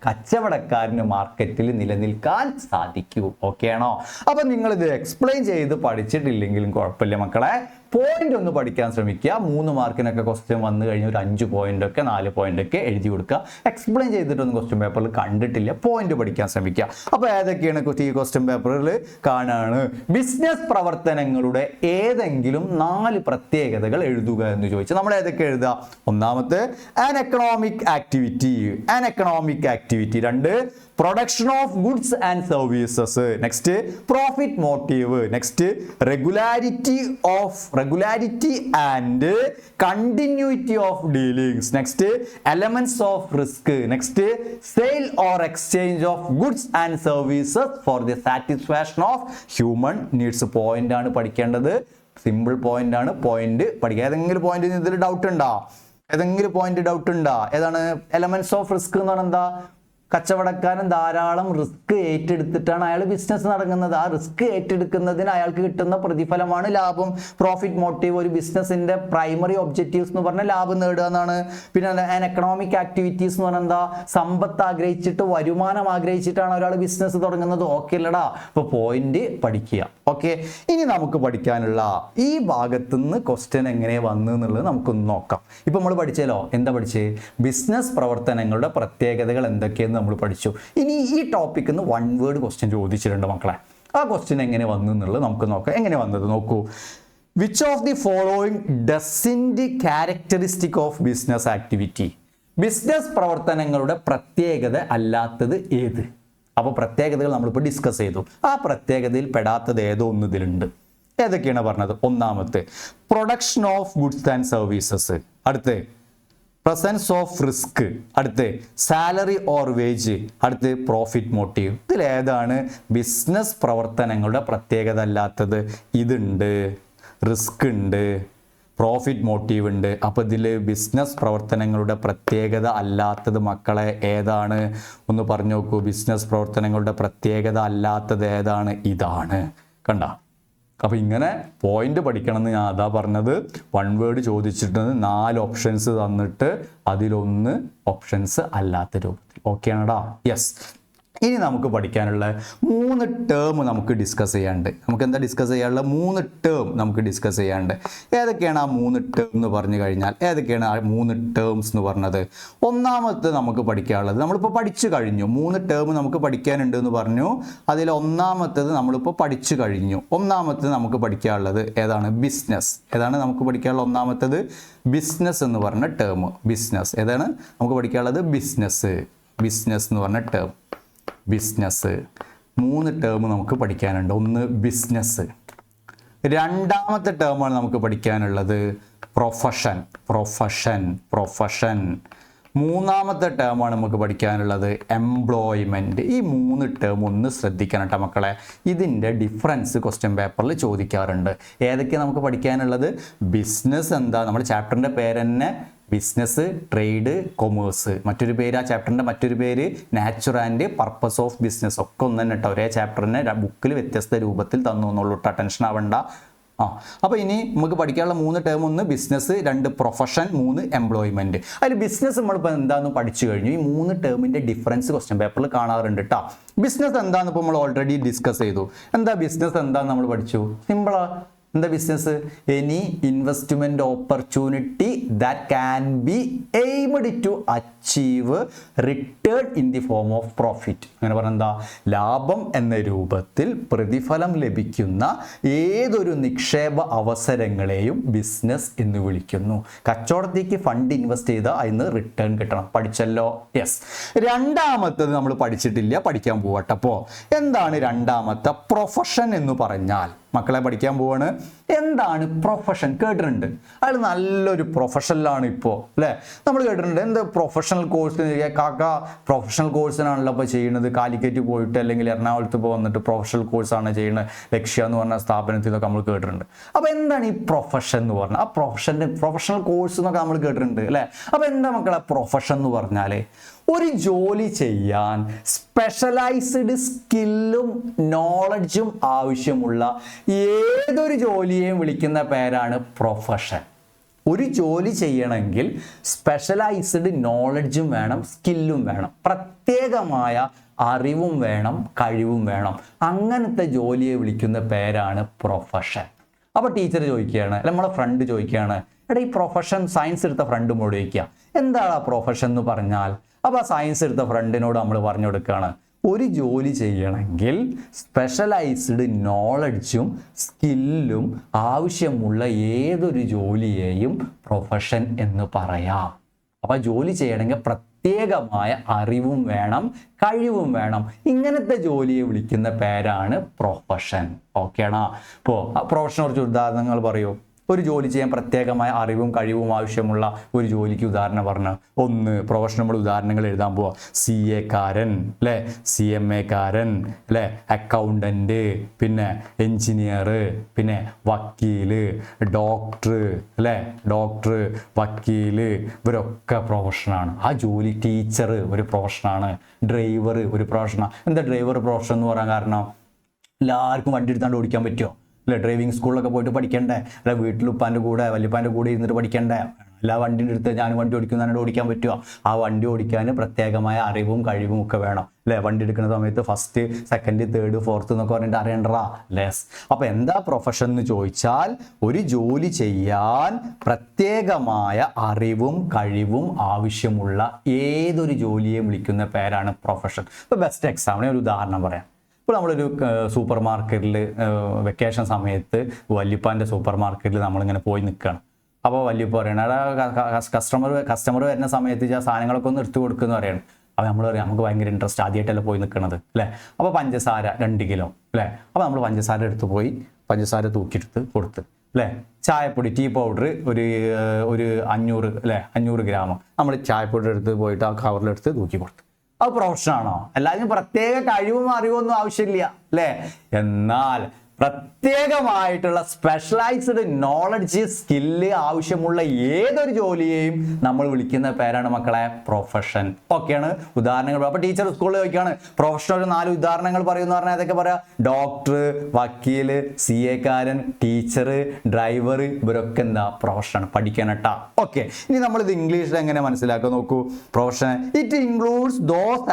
കച്ചവടക്കാരന് മാർക്കറ്റിൽ നിലനിൽക്കാൻ സാധിക്കൂ. ഓക്കെ ആണോ? അപ്പം നിങ്ങളിത് എക്സ്പ്ലെയിൻ ചെയ്ത് പഠിച്ചിട്ടില്ലെങ്കിലും കുഴപ്പമില്ല മക്കളെ. പോയിന്റ് ഒന്ന് പഠിക്കാൻ ശ്രമിക്കുക. 3 മാർക്കിനൊക്കെ ക്വസ്റ്റ്യൻ വന്നു കഴിഞ്ഞാൽ ഒരു 5 പോയിന്റൊക്കെ 4 പോയിന്റൊക്കെ എഴുതി കൊടുക്കുക. എക്സ്പ്ലെയിൻ ചെയ്തിട്ടൊന്നും ക്വസ്റ്റ്യൻ പേപ്പറിൽ കണ്ടിട്ടില്ല, പോയിന്റ് പഠിക്കാൻ ശ്രമിക്കുക. അപ്പോൾ ഏതൊക്കെയാണ് ഈ ക്വസ്റ്റ്യൻ പേപ്പറിൽ കാണാണ്? ബിസിനസ് പ്രവർത്തനങ്ങളുടെ ഏതെങ്കിലും 4 പ്രത്യേകതകൾ എഴുതുക എന്ന് ചോദിച്ചാൽ നമ്മൾ ഏതൊക്കെ എഴുതുക? ഒന്നാമത്തെ an economic activity. 2 production of goods and services. Next profit motive. Next regularity and continuity of dealings. Next elements of risk. Next sale or exchange of goods and services for the satisfaction of human needs. Point ആണ് പഠിക്കേണ്ടത്, simple point ആണ്. Point പഠിക്കുക. ഏതെങ്കിലും point ഇതിൽ doubt ഉണ്ടോ? ഏതെങ്കിലും point doubt ഉണ്ടോ? ഏതാണ് എലമെന്റ്സ് ഓഫ് റിസ്ക് എന്ന് പറഞ്ഞാൽ എന്താ? കച്ചവടക്കാരൻ ധാരാളം റിസ്ക് ഏറ്റെടുത്തിട്ടാണ് അയാൾ ബിസിനസ് നടക്കുന്നത്. ആ റിസ്ക് ഏറ്റെടുക്കുന്നതിന് അയാൾക്ക് കിട്ടുന്ന പ്രതിഫലമാണ് ലാഭം. പ്രോഫിറ്റ് മോട്ടീവ് ഒരു ബിസിനസിന്റെ പ്രൈമറി ഒബ്ജക്റ്റീവ്സ് എന്ന് പറഞ്ഞാൽ ലാഭം നേടുക എന്നാണ്. പിന്നെ എക്കണോമിക് ആക്ടിവിറ്റീസ് എന്ന് പറഞ്ഞാൽ എന്താ? സമ്പത്ത് ആഗ്രഹിച്ചിട്ട്, വരുമാനം ആഗ്രഹിച്ചിട്ടാണ് ഒരാൾ ബിസിനസ് തുടങ്ങുന്നത്. ഓക്കെ അല്ലടാ? അപ്പൊ പോയിന്റ് പഠിക്കുക. ഓക്കെ, ഇനി നമുക്ക് പഠിക്കാനുള്ള ഈ ഭാഗത്തുനിന്ന് ക്വസ്റ്റ്യൻ എങ്ങനെ വന്നു എന്നുള്ളത് നമുക്കൊന്ന് നോക്കാം. ഇപ്പൊ നമ്മൾ പഠിച്ചല്ലോ, എന്താ പഠിച്ചേ? ബിസിനസ് പ്രവർത്തനങ്ങളുടെ പ്രത്യേകതകൾ എന്തൊക്കെയെന്ന് നമ്മൾ പഠിച്ചു. ഇനി ഈ ടോപ്പിക്കിൽ നിന്ന് 1 വേർഡ് ക്വസ്റ്റ്യൻ ചോദിച്ചിട്ടുണ്ട് മക്കളെ. ആ ക്വസ്റ്റ്യൻ എങ്ങനെ വന്നു എന്നുള്ളത് നമുക്ക് നോക്കാം. എങ്ങനെ വന്നത് നോക്കൂ. Which of the following doesn't characteristic of business activity? Business പ്രവർത്തനങ്ങളുടെ പ്രത്യേകത അല്ലാത്തത് ഏത്? അപ്പോൾ പ്രത്യേകതകൾ നമ്മളിപ്പോൾ ഡിസ്കസ് ചെയ്തു. ആ പ്രത്യേകതയിൽ പെടാത്തത് ഏതോ ഒന്ന് ഇതിലുണ്ട്. ഏതൊക്കെയാണ് പറഞ്ഞത്? ഒന്നാമത്തെ production of goods and services, അടുത്ത് പ്രസൻസ് ഓഫ് റിസ്ക്, അടുത്ത് സാലറി ഓർ വേജ്, അടുത്ത് പ്രോഫിറ്റ് മോട്ടീവ്. ഇതിലേതാണ് ബിസിനസ് പ്രവർത്തനങ്ങളുടെ പ്രത്യേകത അല്ലാത്തത്? ഇതുണ്ട്, റിസ്ക് ഉണ്ട്, പ്രോഫിറ്റ് മോട്ടീവ് ഉണ്ട്. അപ്പോൾ ഇതിൽ ബിസിനസ് പ്രവർത്തനങ്ങളുടെ പ്രത്യേകത അല്ലാത്തത് മക്കളെ ഏതാണ്? ഒന്ന് പറഞ്ഞു നോക്കൂ. ബിസിനസ് പ്രവർത്തനങ്ങളുടെ പ്രത്യേകത അല്ലാത്തത് ഏതാണ്? ഇതാണ്. കണ്ട? അപ്പോൾ ഇങ്ങനെ പോയിന്റ് പഠിക്കണം എന്ന് ഞാൻ അതാ പറഞ്ഞത്. 1 വേർഡ് ചോദിച്ചിട്ട് 4 ഓപ്ഷൻസ് തന്നിട്ട് അതിലൊന്ന് ഓപ്ഷൻസ് അല്ലാത്ത രൂപത്തിൽ. ഓക്കെ ആണടാ? യെസ്. ഇനി നമുക്ക് പഠിക്കാനുള്ള 3 ടേം നമുക്ക് ഡിസ്കസ് ചെയ്യാണ്ട്. നമുക്ക് എന്താ ഡിസ്കസ് ചെയ്യാനുള്ള? 3 ടേം നമുക്ക് ഡിസ്കസ് ചെയ്യാണ്ട്. ഏതൊക്കെയാണ് ആ 3 ടേം എന്ന് പറഞ്ഞു കഴിഞ്ഞാൽ, ഏതൊക്കെയാണ് ആ 3 ടേംസ് എന്ന് പറഞ്ഞത്? ഒന്നാമത്തെ നമുക്ക് പഠിക്കാനുള്ളത് നമ്മളിപ്പോൾ പഠിച്ചു കഴിഞ്ഞു. 3 ടേം നമുക്ക് പഠിക്കാനുണ്ട് എന്ന് പറഞ്ഞു. അതിൽ ഒന്നാമത്തേത് നമ്മളിപ്പോൾ പഠിച്ചു കഴിഞ്ഞു. ഒന്നാമത്തേത് നമുക്ക് പഠിക്കാനുള്ളത് ഏതാണ്? ബിസിനസ്. ഏതാണ് നമുക്ക് പഠിക്കാനുള്ള ഒന്നാമത്തേത്? ബിസിനസ് എന്ന് പറഞ്ഞ ടേം. ബിസിനസ് ഏതാണ് നമുക്ക് പഠിക്കാനുള്ളത്? ബിസിനസ്. ബിസിനസ് എന്ന് പറഞ്ഞ ടേം. ബിസിനസ് 3 ടേം നമുക്ക് പഠിക്കാനുണ്ട്. ഒന്ന് ബിസിനസ്. രണ്ടാമത്തെ ടേമാണ് നമുക്ക് പഠിക്കാനുള്ളത് പ്രൊഫഷൻ. പ്രൊഫഷൻ. പ്രൊഫഷൻ. മൂന്നാമത്തെ ടേമാണ് നമുക്ക് പഠിക്കാനുള്ളത് എംപ്ലോയ്മെൻറ്റ്. ഈ 3 ടേം ഒന്ന് ശ്രദ്ധിക്കണം കേട്ടോ മക്കളെ. ഇതിൻ്റെ ഡിഫറൻസ് ക്വസ്റ്റ്യൻ പേപ്പറിൽ ചോദിക്കാറുണ്ട്. ഏതൊക്കെയാണ് നമുക്ക് പഠിക്കാനുള്ളത്? ബിസിനസ് എന്താ? നമ്മുടെ ചാപ്റ്ററിൻ്റെ പേര് തന്നെ ബിസിനസ്, ട്രേഡ്, കൊമേഴ്സ്. മറ്റൊരു പേര്, ആ ചാപ്റ്ററിൻ്റെ മറ്റൊരു പേര് nature and purpose of business. ഒക്കെ ഒന്ന് തന്നെ കേട്ടോ. ഒരേ ചാപ്റ്ററിനെ ബുക്കിൽ വ്യത്യസ്ത രൂപത്തിൽ തന്നു എന്നുള്ളൂ കേട്ടോ. ടെൻഷൻ ആവണ്ട. അപ്പോൾ ഇനി നമുക്ക് പഠിക്കാനുള്ള 3 ടേം: ഒന്ന് ബിസിനസ്, 2 പ്രൊഫഷൻ, 3 എംപ്ലോയ്മെൻറ്റ്. അതിൽ ബിസിനസ് നമ്മളിപ്പോൾ എന്താണെന്ന് പഠിച്ചു കഴിഞ്ഞു. ഈ 3 ടേമിൻ്റെ ഡിഫറൻസ് ക്വസ്റ്റ്യൻ പേപ്പറിൽ കാണാറുണ്ട് കേട്ടോ. ബിസിനസ് എന്താണെന്ന് ഇപ്പോൾ നമ്മൾ ഓൾറെഡി ഡിസ്കസ് ചെയ്തു. എന്താ ബിസിനസ് എന്താണെന്ന് നമ്മൾ പഠിച്ചു. സിമ്പിളാ. എന്താ business? Any investment opportunity that can be aimed to achieve return in the form of profit. അങ്ങനെ പറഞ്ഞാൽ എന്താ? ലാഭം എന്ന രൂപത്തിൽ പ്രതിഫലം ലഭിക്കുന്ന ഏതൊരു നിക്ഷേപ അവസരങ്ങളെയും ബിസിനസ് എന്ന് വിളിക്കുന്നു. കച്ചവടത്തേക്ക് ഫണ്ട് ഇൻവെസ്റ്റ് ചെയ്താൽ അതിന് റിട്ടേൺ കിട്ടണം. പഠിച്ചല്ലോ? യെസ്. രണ്ടാമത്തത് നമ്മൾ പഠിച്ചിട്ടില്ല, പഠിക്കാൻ പോവട്ടെ. അപ്പോൾ എന്താണ് രണ്ടാമത്തെ? പ്രൊഫഷൻ എന്ന് പറഞ്ഞാൽ മക്കളെ പഠിക്കാൻ പോവാണ്. എന്താണ് പ്രൊഫഷൻ? കേട്ടിട്ടുണ്ട്. അയാൾ നല്ലൊരു പ്രൊഫഷനിലാണ് ഇപ്പോൾ, അല്ലേ? നമ്മൾ കേട്ടിട്ടുണ്ട്. എന്ത് പ്രൊഫഷണൽ കോഴ്സ്? കാക്ക പ്രൊഫഷണൽ കോഴ്സിനാണല്ലോ ഇപ്പോൾ ചെയ്യുന്നത്. കാലിക്കറ്റ് പോയിട്ട് അല്ലെങ്കിൽ എറണാകുളത്ത് ഇപ്പോൾ വന്നിട്ട് പ്രൊഫഷണൽ കോഴ്സാണ് ചെയ്യുന്നത്. ലക്ഷ്യ എന്ന് പറഞ്ഞ സ്ഥാപനത്തിലൊക്കെ നമ്മൾ കേട്ടിട്ടുണ്ട്. അപ്പോൾ എന്താണ് ഈ പ്രൊഫഷൻ എന്ന് പറഞ്ഞാൽ? ആ പ്രൊഫഷണൽ കോഴ്സ് എന്നൊക്കെ നമ്മൾ കേട്ടിട്ടുണ്ട്, അല്ലേ? അപ്പോൾ എന്താ മക്കളെ പ്രൊഫഷൻ എന്ന് പറഞ്ഞാൽ? ഒരു ജോലി ചെയ്യാൻ സ്പെഷ്യലൈസ്ഡ് സ്കില്ലും നോളജും ആവശ്യമുള്ള ഏതൊരു ജോലിയെയും വിളിക്കുന്ന പേരാണ് പ്രൊഫഷൻ. ഒരു ജോലി ചെയ്യണമെങ്കിൽ സ്പെഷ്യലൈസ്ഡ് നോളജും വേണം, സ്കില്ലും വേണം, പ്രത്യേകമായ അറിവും വേണം, കഴിവും വേണം. അങ്ങനത്തെ ജോലിയെ വിളിക്കുന്ന പേരാണ് പ്രൊഫഷൻ. അപ്പോൾ ടീച്ചർ ചോദിക്കുകയാണ്, അല്ല നമ്മളെ ഫ്രണ്ട് ചോദിക്കുകയാണ്, എടാ ഈ പ്രൊഫഷൻ സയൻസ് എടുത്ത ഫ്രണ്ടുമോട് ചോദിക്കുക എന്താണ് ആ പ്രൊഫഷൻ എന്ന് പറഞ്ഞാൽ? അപ്പോൾ ആ സയൻസ് എടുത്ത ഫ്രണ്ടിനോട് നമ്മൾ പറഞ്ഞു കൊടുക്കുകയാണ്, ഒരു ജോലി ചെയ്യണമെങ്കിൽ സ്പെഷ്യലൈസ്ഡ് നോളജും സ്കില്ലും ആവശ്യമുള്ള ഏതൊരു ജോലിയെയും പ്രൊഫഷൻ എന്ന് പറയാം. അപ്പോൾ ജോലി ചെയ്യണമെങ്കിൽ പ്രത്യേകമായ അറിവും വേണം, കഴിവും വേണം. ഇങ്ങനത്തെ ജോലിയെ വിളിക്കുന്ന പേരാണ് പ്രൊഫഷൻ. ഓക്കെ ആണോ? ഇപ്പോൾ പ്രൊഫഷനെ കുറിച്ച് ഉദാഹരണങ്ങൾ പറയൂ. ഒരു ജോലി ചെയ്യാൻ പ്രത്യേകമായ അറിവും കഴിവും ആവശ്യമുള്ള ഒരു ജോലിക്ക് ഉദാഹരണം പറഞ്ഞാൽ ഒന്ന് പ്രൊഫഷൻ നമ്മൾ ഉദാഹരണങ്ങൾ എഴുതാൻ പോവാം. CA കാരൻ അല്ലേ, CMA കാരൻ അല്ലേ, അക്കൗണ്ടന്റ്, പിന്നെ എഞ്ചിനീയർ, പിന്നെ വക്കീല്, ഡോക്ടർ അല്ലേ, ഡോക്ടർ, വക്കീല്, ഇവരൊക്കെ പ്രൊഫഷനാണ്. ആ ജോലി ടീച്ചർ ഒരു പ്രൊഫഷനാണ്, ഡ്രൈവർ ഒരു പ്രൊഫഷനാണ്. എന്താ ഡ്രൈവർ പ്രൊഫഷൻ എന്ന് പറയാൻ കാരണം? എല്ലാവർക്കും വണ്ടി എടുത്താണ്ട് ഓടിക്കാൻ പറ്റുമോ? അല്ലെ, ഡ്രൈവിംഗ് സ്കൂളിലൊക്കെ പോയിട്ട് പഠിക്കണ്ടേ? അല്ലെ, വീട്ടിൽ ഉപ്പാൻ്റെ കൂടെ വല്യപ്പാൻ്റെ കൂടെ ഇരുന്നിട്ട് പഠിക്കണ്ടേ? എല്ലാ വണ്ടിൻ്റെ അടുത്ത് ഞാൻ വണ്ടി ഓടിക്കുന്നതിനോട് ഓടിക്കാൻ പറ്റുമോ? ആ വണ്ടി ഓടിക്കാൻ പ്രത്യേകമായ അറിവും കഴിവും ഒക്കെ വേണം അല്ലേ? വണ്ടി എടുക്കുന്ന സമയത്ത് ഫസ്റ്റ്, സെക്കൻഡ്, തേർഡ്, ഫോർത്ത് എന്നൊക്കെ പറഞ്ഞിട്ട് അറിയണ്ടറാ ലെസ്. അപ്പോൾ എന്താ പ്രൊഫഷൻ എന്ന് ചോദിച്ചാൽ ഒരു ജോലി ചെയ്യാൻ പ്രത്യേകമായ അറിവും കഴിവും ആവശ്യമുള്ള ഏതൊരു ജോലിയെ വിളിക്കുന്ന പേരാണ് പ്രൊഫഷൻ. ഇപ്പോൾ ബെസ്റ്റ് എക്സാമ്പിൾ ഒരു ഉദാഹരണം പറയാം. ഇപ്പോൾ നമ്മളൊരു സൂപ്പർ മാർക്കറ്റിൽ വെക്കേഷൻ സമയത്ത് വല്യപ്പാൻ്റെ സൂപ്പർ മാർക്കറ്റിൽ നമ്മളിങ്ങനെ പോയി നിൽക്കുകയാണ്. അപ്പോൾ വല്യപ്പ പറയണം, കസ്റ്റമർ വരുന്ന സമയത്ത് സാധനങ്ങളൊക്കെ ഒന്ന് എടുത്തു കൊടുക്കുമെന്ന് പറയണം. അപ്പോൾ നമ്മൾ പറയാം നമുക്ക് ഭയങ്കര ഇൻട്രസ്റ്റ്, ആദ്യമായിട്ടല്ലേ പോയി നിൽക്കണത് അല്ലേ? അപ്പോൾ പഞ്ചസാര 2 കിലോ അല്ലേ? അപ്പോൾ നമ്മൾ പഞ്ചസാര എടുത്ത് പോയി പഞ്ചസാര തൂക്കിയെടുത്ത് കൊടുത്ത് അല്ലേ? ചായപ്പൊടി, ടീ പൗഡർ ഒരു 500 അല്ലേ, 500 ഗ്രാം നമ്മൾ ചായപ്പൊടി എടുത്ത് പോയിട്ട് ആ കവറിലെടുത്ത് തൂക്കി കൊടുത്തു. അത് പ്രൊഫഷനാണോ? എല്ലാവരും പ്രത്യേക കഴിവും അറിവൊന്നും ആവശ്യമില്ല അല്ലേ? എന്നാൽ പ്രത്യേകമായിട്ടുള്ള സ്പെഷ്യലൈസ്ഡ് നോളജ്, സ്കില്ല് ആവശ്യമുള്ള ഏതൊരു ജോലിയെയും നമ്മൾ വിളിക്കുന്ന പേരാണ് മക്കളെ പ്രൊഫഷൻ. ഓക്കെയാണ്? ഉദാഹരണങ്ങൾ. അപ്പൊ ടീച്ചർ സ്കൂളിൽ ചോദിക്കുകയാണ് പ്രൊഫഷൻ ഒരു 4 ഉദാഹരണങ്ങൾ പറയുമെന്ന് പറഞ്ഞാൽ ഏതൊക്കെ പറയാം? ഡോക്ടർ, വക്കീല്, CA കാരൻ, ടീച്ചർ, ഡ്രൈവർ, ഇവരൊക്കെ എന്താ പ്രൊഫഷൻ? പഠിക്കാനട്ടാ. ഓക്കെ, ഇനി നമ്മളിത് ഇംഗ്ലീഷിൽ എങ്ങനെ മനസ്സിലാക്കുക നോക്കൂ. Profession it includes those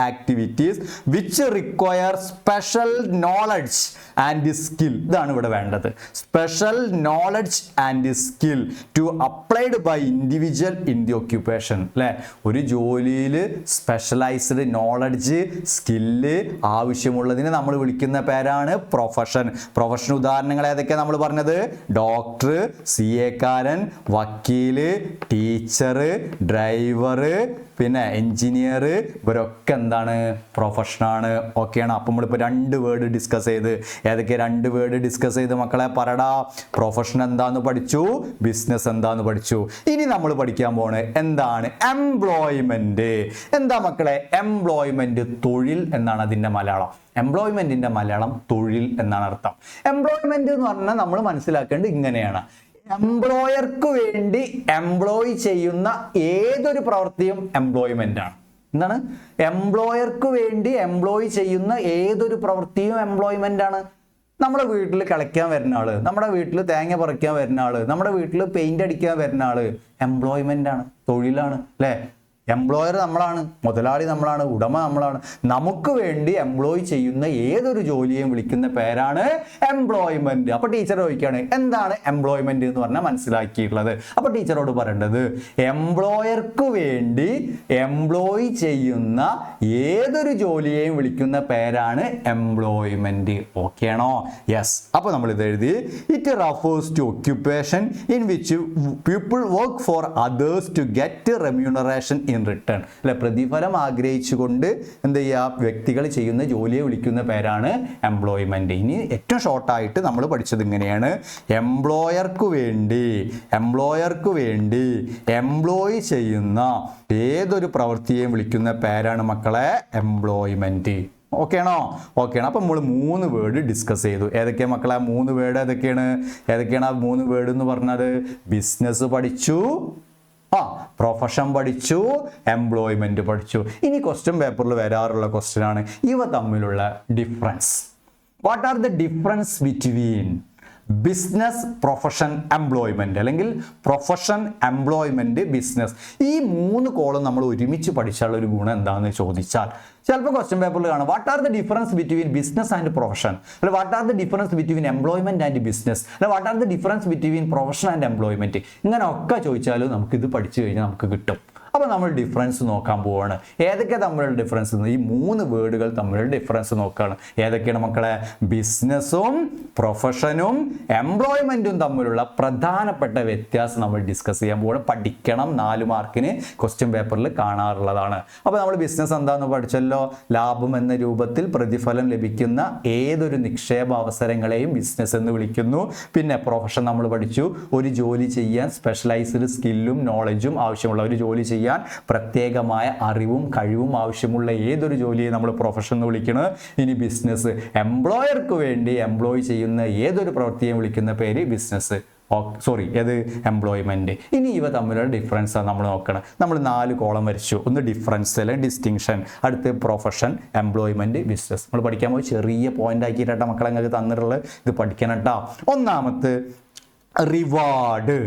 activities which require special knowledge and skill. ഇതാണ് ഇവിടെ വേണ്ടത്. Special knowledge and skill to applied by individual in the occupation അല്ലെ? ഒരു ജോലിയിൽ സ്പെഷ്യലൈസ്ഡ് നോളജ്, സ്കില്ല് ആവശ്യമുള്ളതിന് നമ്മൾ വിളിക്കുന്ന പേരാണ് പ്രൊഫഷൻ. പ്രൊഫഷൻ ഉദാഹരണങ്ങൾ ഏതൊക്കെയാണ് നമ്മൾ പറഞ്ഞത്? ഡോക്ടർ, CA കാരൻ, വക്കീല്, ടീച്ചർ, ഡ്രൈവർ, പിന്നെ എഞ്ചിനീയർ, ഇവരൊക്കെ എന്താണ്? പ്രൊഫഷനാണ്. ഓക്കെയാണ്? അപ്പം നമ്മളിപ്പോൾ 2 വേർഡ് ഡിസ്കസ് ചെയ്ത്. ഏതൊക്കെ 2 വേർഡ് ഡിസ്കസ് ചെയ്ത് മക്കളെ പറടാ? പ്രൊഫഷൻ എന്താന്ന് പഠിച്ചു, ബിസിനസ് എന്താന്ന് പഠിച്ചു. ഇനി നമ്മൾ പഠിക്കാൻ പോണ് എന്താണ്? എംപ്ലോയ്മെന്റ്. എന്താ മക്കളെ എംപ്ലോയ്മെന്റ്? തൊഴിൽ എന്നാണ് അതിൻ്റെ മലയാളം. എംപ്ലോയ്മെന്റിന്റെ മലയാളം തൊഴിൽ എന്നാണ് അർത്ഥം. എംപ്ലോയ്മെന്റ് എന്ന് പറഞ്ഞാൽ നമ്മൾ മനസ്സിലാക്കേണ്ടത് ഇങ്ങനെയാണ്. എംപ്ലോയർക്ക് വേണ്ടി എംപ്ലോയ് ചെയ്യുന്ന ഏതൊരു പ്രവൃത്തിയും എംപ്ലോയ്മെന്റ് ആണ്. എന്താണ്? എംപ്ലോയർക്ക് വേണ്ടി എംപ്ലോയ് ചെയ്യുന്ന ഏതൊരു പ്രവൃത്തിയും എംപ്ലോയ്മെന്റ് ആണ്. നമ്മുടെ വീട്ടിൽ കളിക്കാൻ വരുന്ന ആള്, നമ്മുടെ വീട്ടിൽ തേങ്ങ പറിക്കാൻ വരുന്ന ആള്, നമ്മുടെ വീട്ടിൽ പെയിന്റ് അടിക്കാൻ വരുന്ന ആള് എംപ്ലോയ്മെന്റ് ആണ്, തൊഴിലാണ് അല്ലേ? എംപ്ലോയർ നമ്മളാണ്, മുതലാളി നമ്മളാണ്, ഉടമ നമ്മളാണ്. നമുക്ക് വേണ്ടി എംപ്ലോയ് ചെയ്യുന്ന ഏതൊരു ജോലിയെയും വിളിക്കുന്ന പേരാണ് എംപ്ലോയ്മെന്റ്. അപ്പൊ ടീച്ചർ ചോദിക്കുകയാണ് എന്താണ് എംപ്ലോയ്മെന്റ് എന്ന് പറഞ്ഞാൽ മനസ്സിലാക്കിയിട്ടുള്ളത്. അപ്പൊ ടീച്ചറോട് പറയേണ്ടത് എംപ്ലോയർക്ക് വേണ്ടി എംപ്ലോയ് ചെയ്യുന്ന ഏതൊരു ജോലിയെയും വിളിക്കുന്ന പേരാണ് എംപ്ലോയ്മെന്റ്. ഓക്കെ ആണോ? യെസ്. അപ്പൊ നമ്മൾ ഇത് എഴുതി. It refers to occupation in which people work for others to get remuneration in return അല്ലെ? പ്രതിഫലം ആഗ്രഹിച്ചുകൊണ്ട് എന്ത് ചെയ്യുക? വ്യക്തികൾ ചെയ്യുന്ന ജോലിയെ വിളിക്കുന്ന പേരാണ് എംപ്ലോയ്മെന്റ്. ഇനി ഏറ്റവും ഷോർട്ടായിട്ട് നമ്മൾ പഠിച്ചത് ഇങ്ങനെയാണ്. എംപ്ലോയർക്ക് വേണ്ടി എംപ്ലോയ് ചെയ്യുന്ന ഏതൊരു പ്രവൃത്തിയെയും വിളിക്കുന്ന പേരാണ് മക്കളെ എംപ്ലോയ്മെന്റ്. ഓക്കെ ആണോ? ഓക്കെ ആണ്. അപ്പം നമ്മൾ 3 വേർഡ് ഡിസ്കസ് ചെയ്തു. ഏതൊക്കെയാണ് മക്കളെ 3 വേർഡ്? ഏതൊക്കെയാണ് ആ 3 വേർഡ് എന്ന് പറഞ്ഞത്? ബിസിനസ് പഠിച്ചു, പ്രൊഫഷൻ പഠിച്ചു, എംപ്ലോയ്മെന്റ് പഠിച്ചു. ഇനി ക്വസ്റ്റ്യൻ പേപ്പറിൽ വരാറുള്ള ക്വസ്റ്റ്യൻ ആണ് ഇവ തമ്മിലുള്ള difference. What are the difference between business, profession, employment അല്ലെങ്കിൽ പ്രൊഫഷൻ, എംപ്ലോയ്മെന്റ്, ബിസിനസ്? ഈ 3 കോളം നമ്മൾ ഒരുമിച്ച് പഠിച്ചാലുള്ള ഒരു ഗുണം എന്താണെന്ന് ചോദിച്ചാൽ ചിലപ്പോൾ ക്വസ്റ്റ്യൻ പേപ്പറിൽ കാണാം what are the difference between business and profession, അല്ലെ what are the difference between employment and business, അല്ലെ what are the difference between profession and employment. ഇങ്ങനെ ഒക്കെ ചോദിച്ചാലും നമുക്ക് ഇത് പഠിച്ചു കഴിഞ്ഞാൽ നമുക്ക് കിട്ടും. അപ്പോൾ നമ്മൾ ഡിഫറൻസ് നോക്കാൻ പോവാണ്. ഏതൊക്കെ തമ്മിലുള്ള ഡിഫറൻസ്? ഈ 3 വേർഡുകൾ തമ്മിലുള്ള ഡിഫറൻസ് നോക്കുകയാണ്. ഏതൊക്കെയാണ് മക്കളെ? ബിസിനസ്സും പ്രൊഫഷനും എംപ്ലോയ്മെന്റും തമ്മിലുള്ള പ്രധാനപ്പെട്ട വ്യത്യാസം നമ്മൾ ഡിസ്കസ് ചെയ്യാൻ പോവാണ്. പഠിക്കണം, 4 മാർക്കിന് ക്വസ്റ്റ്യൻ പേപ്പറിൽ കാണാറുള്ളതാണ്. അപ്പോൾ നമ്മൾ ബിസിനസ് എന്താണെന്ന് പഠിച്ചല്ലോ. ലാഭം എന്ന രൂപത്തിൽ പ്രതിഫലം ലഭിക്കുന്ന ഏതൊരു നിക്ഷേപ അവസരങ്ങളെയും ബിസിനസ് എന്ന് വിളിക്കുന്നു. പിന്നെ പ്രൊഫഷൻ നമ്മൾ പഠിച്ചു. ഒരു ജോലി ചെയ്യാൻ സ്പെഷ്യലൈസ്ഡ് സ്കില്ലും നോളജും ആവശ്യമുള്ള, ഒരു ജോലി ചെയ്യാൻ പ്രത്യേകമായ അറിവും കഴിവും ആവശ്യമുള്ള ഏതൊരു ജോലിയെ നമ്മൾ പ്രൊഫഷൻ എന്ന് വിളിക്കുന്നത്. ഇനി ബിസിനസ് എംപ്ലോയർക്ക് വേണ്ടി എംപ്ലോയ് ചെയ്യുന്ന ഏതൊരു പ്രവൃത്തിയെ വിളിക്കുന്ന പേര് ബിസിനസ്. ഏത്? എംപ്ലോയ്മെന്റ്. ഇനി ഇവ തമ്മിലുള്ള ഡിഫറൻസ് നമ്മൾ നോക്കണം. നമ്മൾ 4 കോളം വരച്ചു. ഒന്ന് ഡിഫറൻസ് അല്ലെങ്കിൽ ഡിസ്റ്റിങ്ഷൻ, അടുത്ത് പ്രൊഫഷൻ, എംപ്ലോയ്മെന്റ്, ബിസിനസ്. നമ്മൾ പഠിക്കാൻ പോയി ചെറിയ പോയിന്റ് ആക്കിയിട്ടാ മക്കളെ നിങ്ങൾക്ക് തന്നിട്ടുള്ളത്. ഇത് പഠിക്കണം കേട്ടോ. ഒന്നാമത്തെ റിവാർഡ്.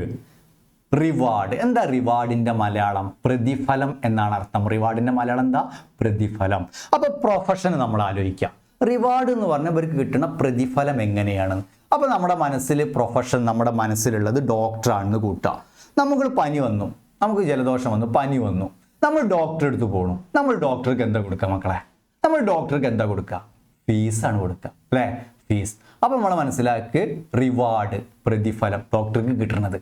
റിവാർഡ് എന്താ? റിവാർഡിന്റെ മലയാളം പ്രതിഫലം എന്നാണ് അർത്ഥം. റിവാർഡിന്റെ മലയാളം എന്താ? പ്രതിഫലം. അപ്പൊ പ്രൊഫഷൻ നമ്മൾ ആലോചിക്കാം. റിവാർഡ് എന്ന് പറഞ്ഞാൽ ഇവർക്ക് കിട്ടുന്ന പ്രതിഫലം എങ്ങനെയാണ്? അപ്പൊ നമ്മുടെ മനസ്സിൽ പ്രൊഫഷൻ, നമ്മുടെ മനസ്സിലുള്ളത് ഡോക്ടറാണെന്ന് കൂട്ടുക. നമുക്ക് പനി വന്നു, നമുക്ക് ജലദോഷം വന്നു, പനി വന്നു, നമ്മൾ ഡോക്ടറെ അടുത്ത് പോകണു. നമ്മൾ ഡോക്ടർക്ക് എന്താ കൊടുക്കുക മക്കളെ? നമ്മൾ ഡോക്ടർക്ക് എന്താ കൊടുക്കുക? ഫീസാണ് കൊടുക്കുക, അല്ലേ? ഫീസ്. അപ്പൊ നമ്മളെ മനസ്സിലാക്കി റിവാർഡ്, പ്രതിഫലം, ഡോക്ടർക്ക് കിട്ടുന്നത്.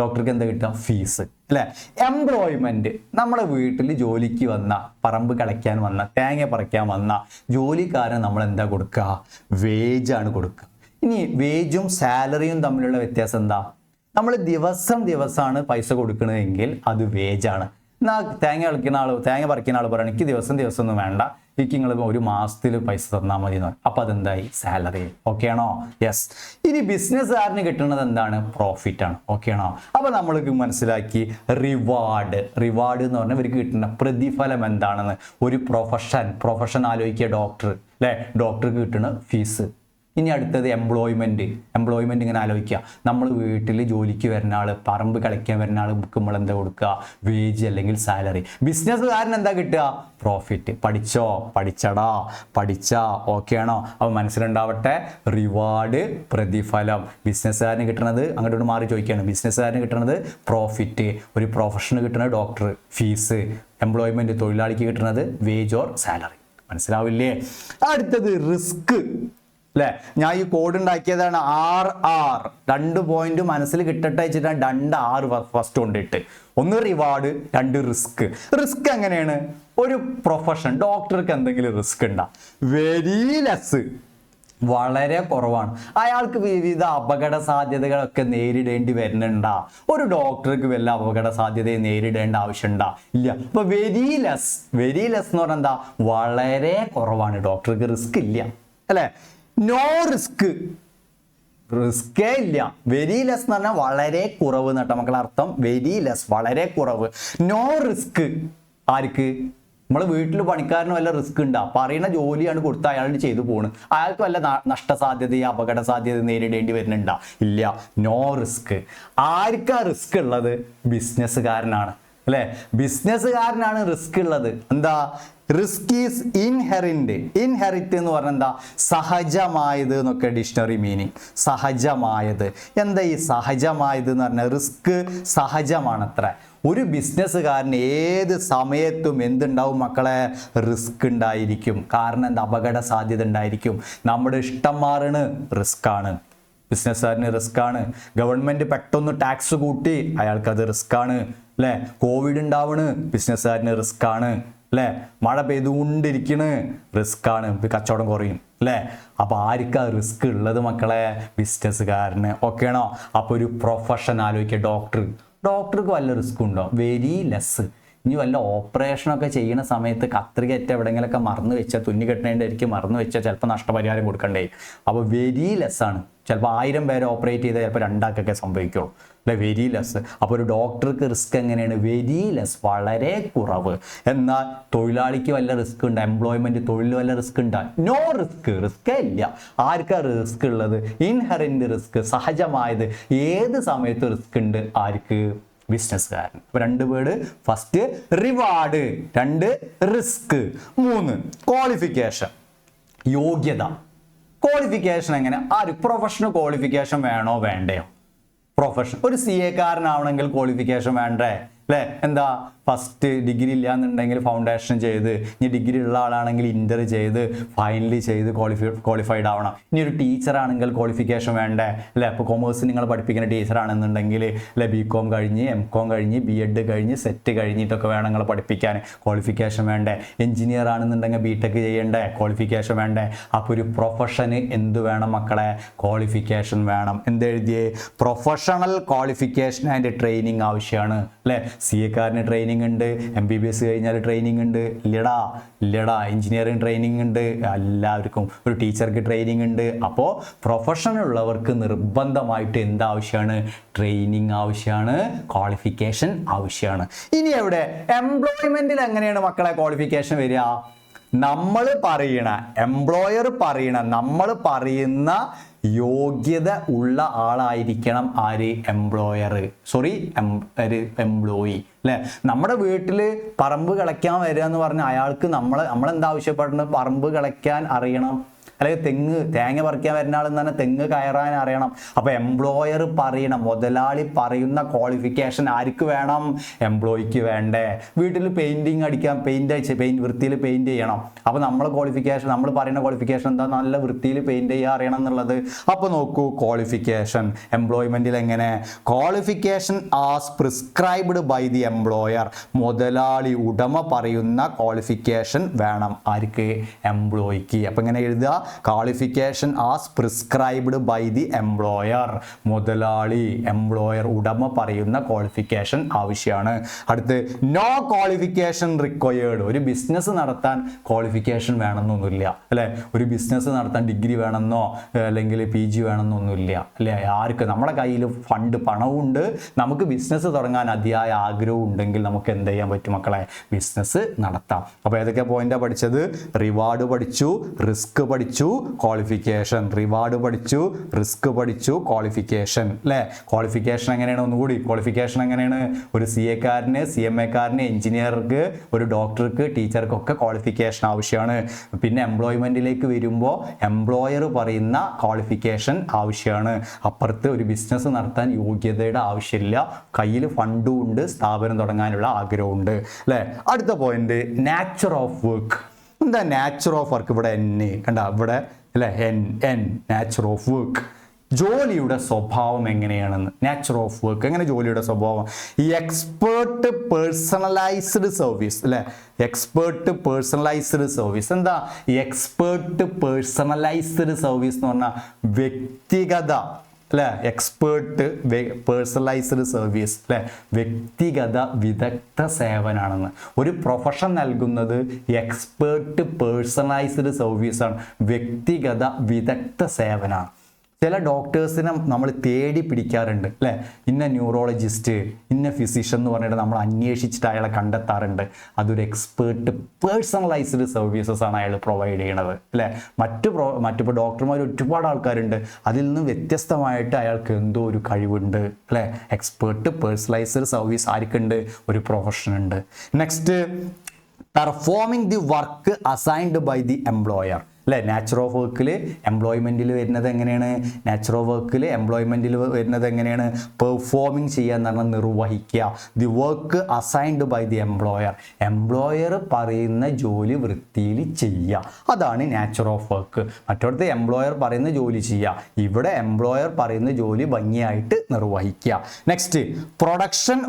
ഡോക്ടർക്ക് എന്താ കിട്ടുക? ഫീസ്, അല്ലേ? എംപ്ലോയ്മെന്റ്, നമ്മുടെ വീട്ടിൽ ജോലിക്ക് വന്ന, പറമ്പ് കളയ്ക്കാൻ വന്ന, തേങ്ങ പറിക്കാൻ വന്ന ജോലിക്കാരൻ നമ്മൾ എന്താ കൊടുക്കുക? വേജാണ് കൊടുക്കുക. ഇനി വേജും സാലറിയും തമ്മിലുള്ള വ്യത്യാസം എന്താ? നമ്മൾ ദിവസമാണ് പൈസ കൊടുക്കണമെങ്കിൽ അത് വേജാണ്. എന്നാൽ തേങ്ങ പറിക്കുന്ന ആൾ പറയണം എനിക്ക് ദിവസം ഒന്നും വേണ്ട, എനിക്ക് നിങ്ങൾ 1 മാസത്തിൽ പൈസ തന്നാൽ മതി എന്ന് പറയും. അപ്പോൾ അതെന്തായി? സാലറി. ഓക്കെ ആണോ? യെസ്. ഇനി ബിസിനസ്സുകാരന് കിട്ടുന്നത് എന്താണ്? പ്രോഫിറ്റ് ആണ്. ഓക്കെ ആണോ? അപ്പോൾ നമ്മൾക്ക് മനസ്സിലാക്കി റിവാർഡ് എന്ന് പറഞ്ഞാൽ ഇവർക്ക് കിട്ടുന്ന പ്രതിഫലം എന്താണെന്ന്. ഒരു പ്രൊഫഷൻ ആലോചിക്കുക, ഡോക്ടർ, അല്ലേ? ഡോക്ടർക്ക് കിട്ടുന്ന ഫീസ്. ഇനി അടുത്തത് എംപ്ലോയ്മെന്റ് ഇങ്ങനെ ആലോചിക്കുക. നമ്മൾ വീട്ടിൽ ജോലിക്ക് വരുന്ന ആൾ, പറമ്പ് കളിക്കാൻ വരുന്ന ആൾ നമ്മൾ എന്താ കൊടുക്കുക? വേജ് അല്ലെങ്കിൽ സാലറി. ബിസിനസ്സുകാരൻ എന്താ കിട്ടുക? പ്രോഫിറ്റ്. പഠിച്ചാ ഓക്കെ ആണോ? അപ്പോൾ മനസ്സിലുണ്ടാവട്ടെ, റിവാർഡ്, പ്രതിഫലം. ബിസിനസ്സുകാരന് കിട്ടുന്നത്, അങ്ങോട്ട് മാറി ചോദിക്കുകയാണ്, ബിസിനസ്സുകാരന് കിട്ടുന്നത് പ്രോഫിറ്റ്, ഒരു പ്രൊഫഷന് കിട്ടുന്നത് ഡോക്ടർ ഫീസ്, എംപ്ലോയ്മെന്റ് തൊഴിലാളിക്ക് കിട്ടുന്നത് വേജ് ഓർ സാലറി. മനസ്സിലാവില്ലേ? അടുത്തത് റിസ്ക്, അല്ലേ? ഞാൻ ഈ കോഡ് ഉണ്ടാക്കിയതാണ് RR. 2 പോയിന്റ് മനസ്സിൽ കിട്ടട്ടെ വെച്ചിട്ടാണ് 2 R ഫസ്റ്റ് കൊണ്ടിട്ട്. 1 റിവാർഡ്, 2 റിസ്ക്. റിസ്ക് എങ്ങനെയാണ്? ഒരു പ്രൊഫഷൻ, ഡോക്ടർക്ക് എന്തെങ്കിലും റിസ്ക് ഉണ്ടാ? വെരി ലെസ്, വളരെ കുറവാണ്. അയാൾക്ക് വിവിധ അപകട സാധ്യതകളൊക്കെ നേരിടേണ്ടി വരുന്നുണ്ടാ? ഒരു ഡോക്ടർക്ക് വല്ല അപകട സാധ്യതയെ നേരിടേണ്ട ആവശ്യമുണ്ടാ? ഇല്ല. അപ്പൊ വെരി ലെസ് എന്ന് പറഞ്ഞാൽ എന്താ? വളരെ കുറവാണ്. ഡോക്ടർക്ക് റിസ്ക് ഇല്ല, അല്ലേ? നോ റിസ്കേ ഇല്ല. വെരി ലെസ് എന്ന് പറഞ്ഞാൽ വളരെ കുറവ് എന്നിട്ട് മക്കളെ അർത്ഥം. വെരി ലെസ്, വളരെ കുറവ്. നോ റിസ്ക് ആർക്ക്? നമ്മളെ വീട്ടിൽ പണിക്കാരന് വല്ല റിസ്ക് ഉണ്ടാ? പറയുന്ന ജോലിയാണ് കൊടുത്ത് അയാൾ ചെയ്തു പോണ്, അയാൾക്ക് വല്ല നഷ്ടസാധ്യതയോ അപകട സാധ്യത നേരിടേണ്ടി വരുന്നുണ്ടാ? ഇല്ല. No risk. ആർക്കാ റിസ്ക് ഉള്ളത്? ബിസിനസ്സുകാരനാണ്, അല്ലേ? ബിസിനസ്സുകാരനാണ് റിസ്ക് ഉള്ളത്. എന്താ? റിസ്ക് ഈസ് ഇൻഹെറിറ്റ് എന്ന് പറഞ്ഞാൽ എന്താ? സഹജമായത് എന്നൊക്കെ ഡിക്ഷണറി മീനിങ്. സഹജമായത്. എന്താ ഈ സഹജമായത് എന്ന് പറഞ്ഞാൽ? റിസ്ക് സഹജമാണത്ര. ഒരു ബിസിനസ്സുകാരന് ഏത് സമയത്തും എന്തുണ്ടാവും മക്കളെ? റിസ്ക് ഉണ്ടായിരിക്കും. കാരണം എന്താ? അപകട സാധ്യത ഉണ്ടായിരിക്കും. നമ്മുടെ ഇഷ്ടം മാറണ്, റിസ്ക് ആണ്. ബിസിനസ്സുകാരന് റിസ്ക് ആണ്. ഗവൺമെന്റ് പെട്ടെന്ന് ടാക്സ് കൂട്ടി, അയാൾക്കത് റിസ്ക് ആണ്, അല്ലേ? കോവിഡ് ഉണ്ടാവണ്, ബിസിനസ്സുകാരന് റിസ്ക് ആണ്, അല്ലേ? മഴ പെയ്തുകൊണ്ടിരിക്കണ്, റിസ്ക് ആണ്, കച്ചവടം കുറയും, അല്ലേ? അപ്പൊ ആർക്കാ റിസ്ക് ഉള്ളത് മക്കളെ? ബിസിനസ്സുകാരന്. ഓക്കെ ആണോ? അപ്പൊ ഒരു പ്രൊഫഷൻ ആലോചിക്കുക. ഡോക്ടർക്ക് വല്ല റിസ്ക് ഉണ്ടോ? Very less. ഇനി വല്ല ഓപ്പറേഷനൊക്കെ ചെയ്യുന്ന സമയത്ത് കത്രികറ്റ എവിടെയെങ്കിലൊക്കെ മറന്നു വെച്ചാൽ, തുന്നി കെട്ടേണ്ടായിരിക്കും, മറന്നു വെച്ചാൽ ചിലപ്പോൾ നഷ്ടപരിഹാരം കൊടുക്കണ്ടേ? അപ്പോൾ വെരി ലെസ് ആണ്. ചിലപ്പോൾ 1000 പേരെ ഓപ്പറേറ്റ് ചെയ്താൽ ചിലപ്പോൾ 2 ആൾക്കൊക്കെ സംഭവിക്കുള്ളൂ, അല്ലെ? Very less. അപ്പോൾ ഒരു ഡോക്ടർക്ക് റിസ്ക് എങ്ങനെയാണ്? വെരി ലെസ്, വളരെ കുറവ്. എന്നാൽ തൊഴിലാളിക്ക് വല്ല റിസ്ക് ഉണ്ട്? എംപ്ലോയ്മെന്റ്, തൊഴിൽ വല്ല റിസ്ക് ഉണ്ടാ? നോ റിസ്കേ ഇല്ല. ആർക്കാ റിസ്ക് ഉള്ളത്? ഇൻഹെറന്റ് റിസ്ക്, സഹജമായത്. ഏത് സമയത്ത് റിസ്ക് ഉണ്ട്? ആർക്ക്? ബിസിനസ്സുകാരൻ. അപ്പൊ 2 word. First reward, 2 risk, 3 qualification, യോഗ്യത. ക്വാളിഫിക്കേഷൻ എങ്ങനെ? പ്രൊഫഷണൽ ക്വാളിഫിക്കേഷൻ വേണോ വേണ്ടയോ? പ്രൊഫഷൻ, ഒരു CA കാരനാവണമെങ്കിൽ ക്വാളിഫിക്കേഷൻ വേണ്ടേ? അല്ലേ? എന്താ? ഫസ്റ്റ് ഡിഗ്രി ഇല്ലാന്നുണ്ടെങ്കിൽ ഫൗണ്ടേഷൻ ചെയ്ത്, ഇനി ഡിഗ്രി ഉള്ള ആളാണെങ്കിൽ ഇന്റർ ചെയ്ത് ഫൈനലി ചെയ്ത് ക്വാളിഫൈഡ് ആവണം. ഇനി ഒരു ടീച്ചർ ആണെങ്കിൽ ക്വാളിഫിക്കേഷൻ വേണ്ടേ അല്ലേ? ഇപ്പോൾ കൊമേഴ്സ് നിങ്ങൾ പഠിപ്പിക്കുന്ന ടീച്ചർ ആണെന്നുണ്ടെങ്കിൽ അല്ലെ BCom കഴിഞ്ഞ് MCom കഴിഞ്ഞ് BEd കഴിഞ്ഞ് സെറ്റ് കഴിഞ്ഞിട്ടൊക്കെ വേണം നിങ്ങൾ പഠിപ്പിക്കാൻ, ക്വാളിഫിക്കേഷൻ വേണ്ടേ? എഞ്ചിനീയർ ആണെന്നുണ്ടെങ്കിൽ BTech ചെയ്യണ്ടേ, ക്വാളിഫിക്കേഷൻ വേണ്ടേ? അപ്പോൾ ഒരു പ്രൊഫഷന് എന്ത് വേണം മക്കളെ? ക്വാളിഫിക്കേഷൻ വേണം. എന്തെഴുതിയേ? പ്രൊഫഷണൽ ക്വാളിഫിക്കേഷൻ ആൻഡ് ട്രെയിനിങ് ആവശ്യമാണ് അല്ലേ? CA-കാരന് ട്രെയിനിങ് ഉണ്ട്, MBBS കഴിഞ്ഞാൽ ട്രെയിനിങ് ഉണ്ട് ഇല്ലടാ, എഞ്ചിനീയറിംഗ് ട്രെയിനിങ് ഉണ്ട്, എല്ലാവർക്കും. ഒരു ടീച്ചർക്ക് ട്രെയിനിങ് ഉണ്ട്. അപ്പോൾ പ്രൊഫഷൻ ഉള്ളവർക്ക് നിർബന്ധമായിട്ട് എന്താവശ്യമാണ്? ട്രെയിനിങ് ആവശ്യമാണ്, ക്വാളിഫിക്കേഷൻ ആവശ്യമാണ്. ഇനി എവിടെ എംപ്ലോയ്മെന്റിൽ എങ്ങനെയാണ് മക്കളെ ക്വാളിഫിക്കേഷൻ വരിക? നമ്മൾ പറയണ എംപ്ലോയർ പറയണ നമ്മൾ പറയുന്ന യോഗ്യത ഉള്ള ആളായിരിക്കണം ആര്? എംപ്ലോയർ. എംപ്ലോയി അല്ലേ? നമ്മുടെ വീട്ടിൽ പറമ്പ് കിളയ്ക്കാൻ വരിക എന്ന് പറഞ്ഞാൽ അയാൾക്ക് നമ്മളെന്താ ആവശ്യപ്പെടുന്നത്? പറമ്പ് കിളയ്ക്കാൻ അറിയണം, അല്ലെങ്കിൽ തേങ്ങ പറിക്കാൻ വരുന്ന ആളെന്ന് പറഞ്ഞാൽ തെങ്ങ് കയറാൻ അറിയണം. അപ്പോൾ എംപ്ലോയർ പറയണം, മുതലാളി പറയുന്ന ക്വാളിഫിക്കേഷൻ ആർക്ക് വേണം? എംപ്ലോയിക്ക് വേണ്ടേ? വീട്ടിൽ പെയിന്റിങ് അടിക്കാൻ വൃത്തിയിൽ പെയിന്റ് ചെയ്യണം. അപ്പോൾ നമ്മൾ പറയുന്ന ക്വാളിഫിക്കേഷൻ എന്താ? നല്ല വൃത്തിയിൽ പെയിന്റ് ചെയ്യാൻ അറിയണം എന്നുള്ളത്. അപ്പോൾ നോക്കൂ, ക്വാളിഫിക്കേഷൻ എംപ്ലോയ്മെന്റിൽ എങ്ങനെ? Qualification as prescribed by the employer. മുതലാളി ഉടമ പറയുന്ന ക്വാളിഫിക്കേഷൻ വേണം ആർക്ക്? എംപ്ലോയിക്ക്. അപ്പോൾ ഇങ്ങനെ എഴുതുക, qualification as prescribed by the employer. Employer ഉടമ പറയുന്ന ക്വാളിഫിക്കേഷൻ ആവശ്യമാണ്. അടുത്ത് നോ ക്വാളിഫിക്കേഷൻ റിക്വയർഡ്. ഒരു ബിസിനസ് നടത്താൻ ക്വാളിഫിക്കേഷൻ വേണമെന്നൊന്നുമില്ല അല്ലെ? ഒരു ബിസിനസ് നടത്താൻ ഡിഗ്രി വേണമെന്നോ അല്ലെങ്കിൽ PG വേണമെന്നൊന്നുമില്ല അല്ലെ? ആർക്ക്? നമ്മുടെ കയ്യിൽ പണവും ഉണ്ട്, നമുക്ക് ബിസിനസ് തുടങ്ങാൻ അതിയായ ആഗ്രഹവും ഉണ്ടെങ്കിൽ നമുക്ക് എന്ത് ചെയ്യാൻ പറ്റും മക്കളെ? ബിസിനസ് നടത്താം. അപ്പോൾ ഏതൊക്കെ പോയിന്റാണ് പഠിച്ചത്? റിവാർഡ് പഠിച്ചു, റിസ്ക് പഠിച്ചു, ക്വാളിഫിക്കേഷൻ. റിവാർഡ് പഠിച്ചു, റിസ്ക് പഠിച്ചു, ക്വാളിഫിക്കേഷൻ അല്ലേ? ക്വാളിഫിക്കേഷൻ എങ്ങനെയാണ്? ഒന്നുകൂടി ക്വാളിഫിക്കേഷൻ എങ്ങനെയാണ്? ഒരു CA-കാരന്, CMA-കാരന്, എഞ്ചിനീയർക്ക്, ഒരു ഡോക്ടർക്ക്, ടീച്ചർക്കൊക്കെ ക്വാളിഫിക്കേഷൻ ആവശ്യമാണ്. പിന്നെ എംപ്ലോയ്മെന്റിലേക്ക് വരുമ്പോൾ എംപ്ലോയർ പറയുന്ന ക്വാളിഫിക്കേഷൻ ആവശ്യമാണ്. അപ്പുറത്ത് ഒരു ബിസിനസ് നടത്താൻ യോഗ്യതയുടെ ആവശ്യമില്ല, കയ്യിൽ ഫണ്ടും ഉണ്ട്, സ്ഥാപനം തുടങ്ങാനുള്ള ആഗ്രഹമുണ്ട് അല്ലേ? അടുത്ത പോയിന്റ്, നാച്ചർ ഓഫ് വർക്ക്. എന്താ നാച്ചർ ഓഫ് വർക്ക്? ഇവിടെ കണ്ട ഇവിടെ അല്ലേ? Nature of work. ജോലിയുടെ സ്വഭാവം എങ്ങനെയാണെന്ന്. നാച്ചർ ഓഫ് വർക്ക് എങ്ങനെ ജോലിയുടെ സ്വഭാവം? ഈ എക്സ്പേർട്ട് പേഴ്സണലൈസ്ഡ് സർവീസ് അല്ലെ? എക്സ്പേർട്ട് പേഴ്സണലൈസ്ഡ് സർവീസ് എന്താ? ഈ എക്സ്പേർട്ട് പേഴ്സണലൈസ്ഡ് സർവീസ് എന്ന് പറഞ്ഞാൽ വ്യക്തിഗത അല്ലെ? എക്സ്പേർട്ട് പേഴ്സണലൈസ്ഡ് സർവീസ് അല്ലെ? വ്യക്തിഗത വിദഗ്ധ സേവനാണെന്ന്. ഒരു പ്രൊഫഷൻ നൽകുന്നത് എക്സ്പേർട്ട് പേഴ്സണലൈസ്ഡ് സർവീസാണ്, വ്യക്തിഗത വിദഗ്ധ സേവനാണ്. ചില ഡോക്ടേഴ്സിനെ നമ്മൾ തേടി പിടിക്കാറുണ്ട് അല്ലേ? ഇന്ന ന്യൂറോളജിസ്റ്റ്, ഇന്ന ഫിസിഷ്യൻ എന്ന് പറഞ്ഞിട്ട് നമ്മൾ അന്വേഷിച്ചിട്ട് അയാളെ കണ്ടെത്താറുണ്ട്. അതൊരു എക്സ്പേർട്ട് പേഴ്സണലൈസ്ഡ് സർവീസസ് ആണ് അയാൾ പ്രൊവൈഡ് ചെയ്യണത് അല്ലേ? മറ്റിപ്പോൾ ഡോക്ടർമാർ ഒരുപാട് ആൾക്കാരുണ്ട്, അതിൽ നിന്ന് വ്യത്യസ്തമായിട്ട് അയാൾക്ക് എന്തോ ഒരു കഴിവുണ്ട് അല്ലേ? എക്സ്പേർട്ട് പേഴ്സണലൈസ്ഡ് സർവീസ് ആർക്കുണ്ട്? ഒരു പ്രൊഫഷൻ ഉണ്ട്. Next, performing the work assigned by the employer അല്ലേ? നാച്ചർ ഓഫ് വർക്കിൽ എംപ്ലോയ്മെന്റിൽ വരുന്നത് എങ്ങനെയാണ്? നാച്ചർ ഓഫ് വർക്കിൽ എംപ്ലോയ്മെന്റിൽ വരുന്നത് എങ്ങനെയാണ്? പെർഫോമിങ് ചെയ്യുക എന്ന് പറഞ്ഞാൽ നിർവഹിക്കുക. The work assigned by the employer. Employer പറയുന്ന ജോലി വൃത്തിയിൽ ചെയ്യുക, അതാണ് നാച്ചർ ഓഫ് വർക്ക്. മറ്റൊരുത്ത് എംപ്ലോയർ പറയുന്ന ജോലി ചെയ്യുക, ഇവിടെ എംപ്ലോയർ പറയുന്ന ജോലി ഭംഗിയായിട്ട് നിർവഹിക്കുക. Next, production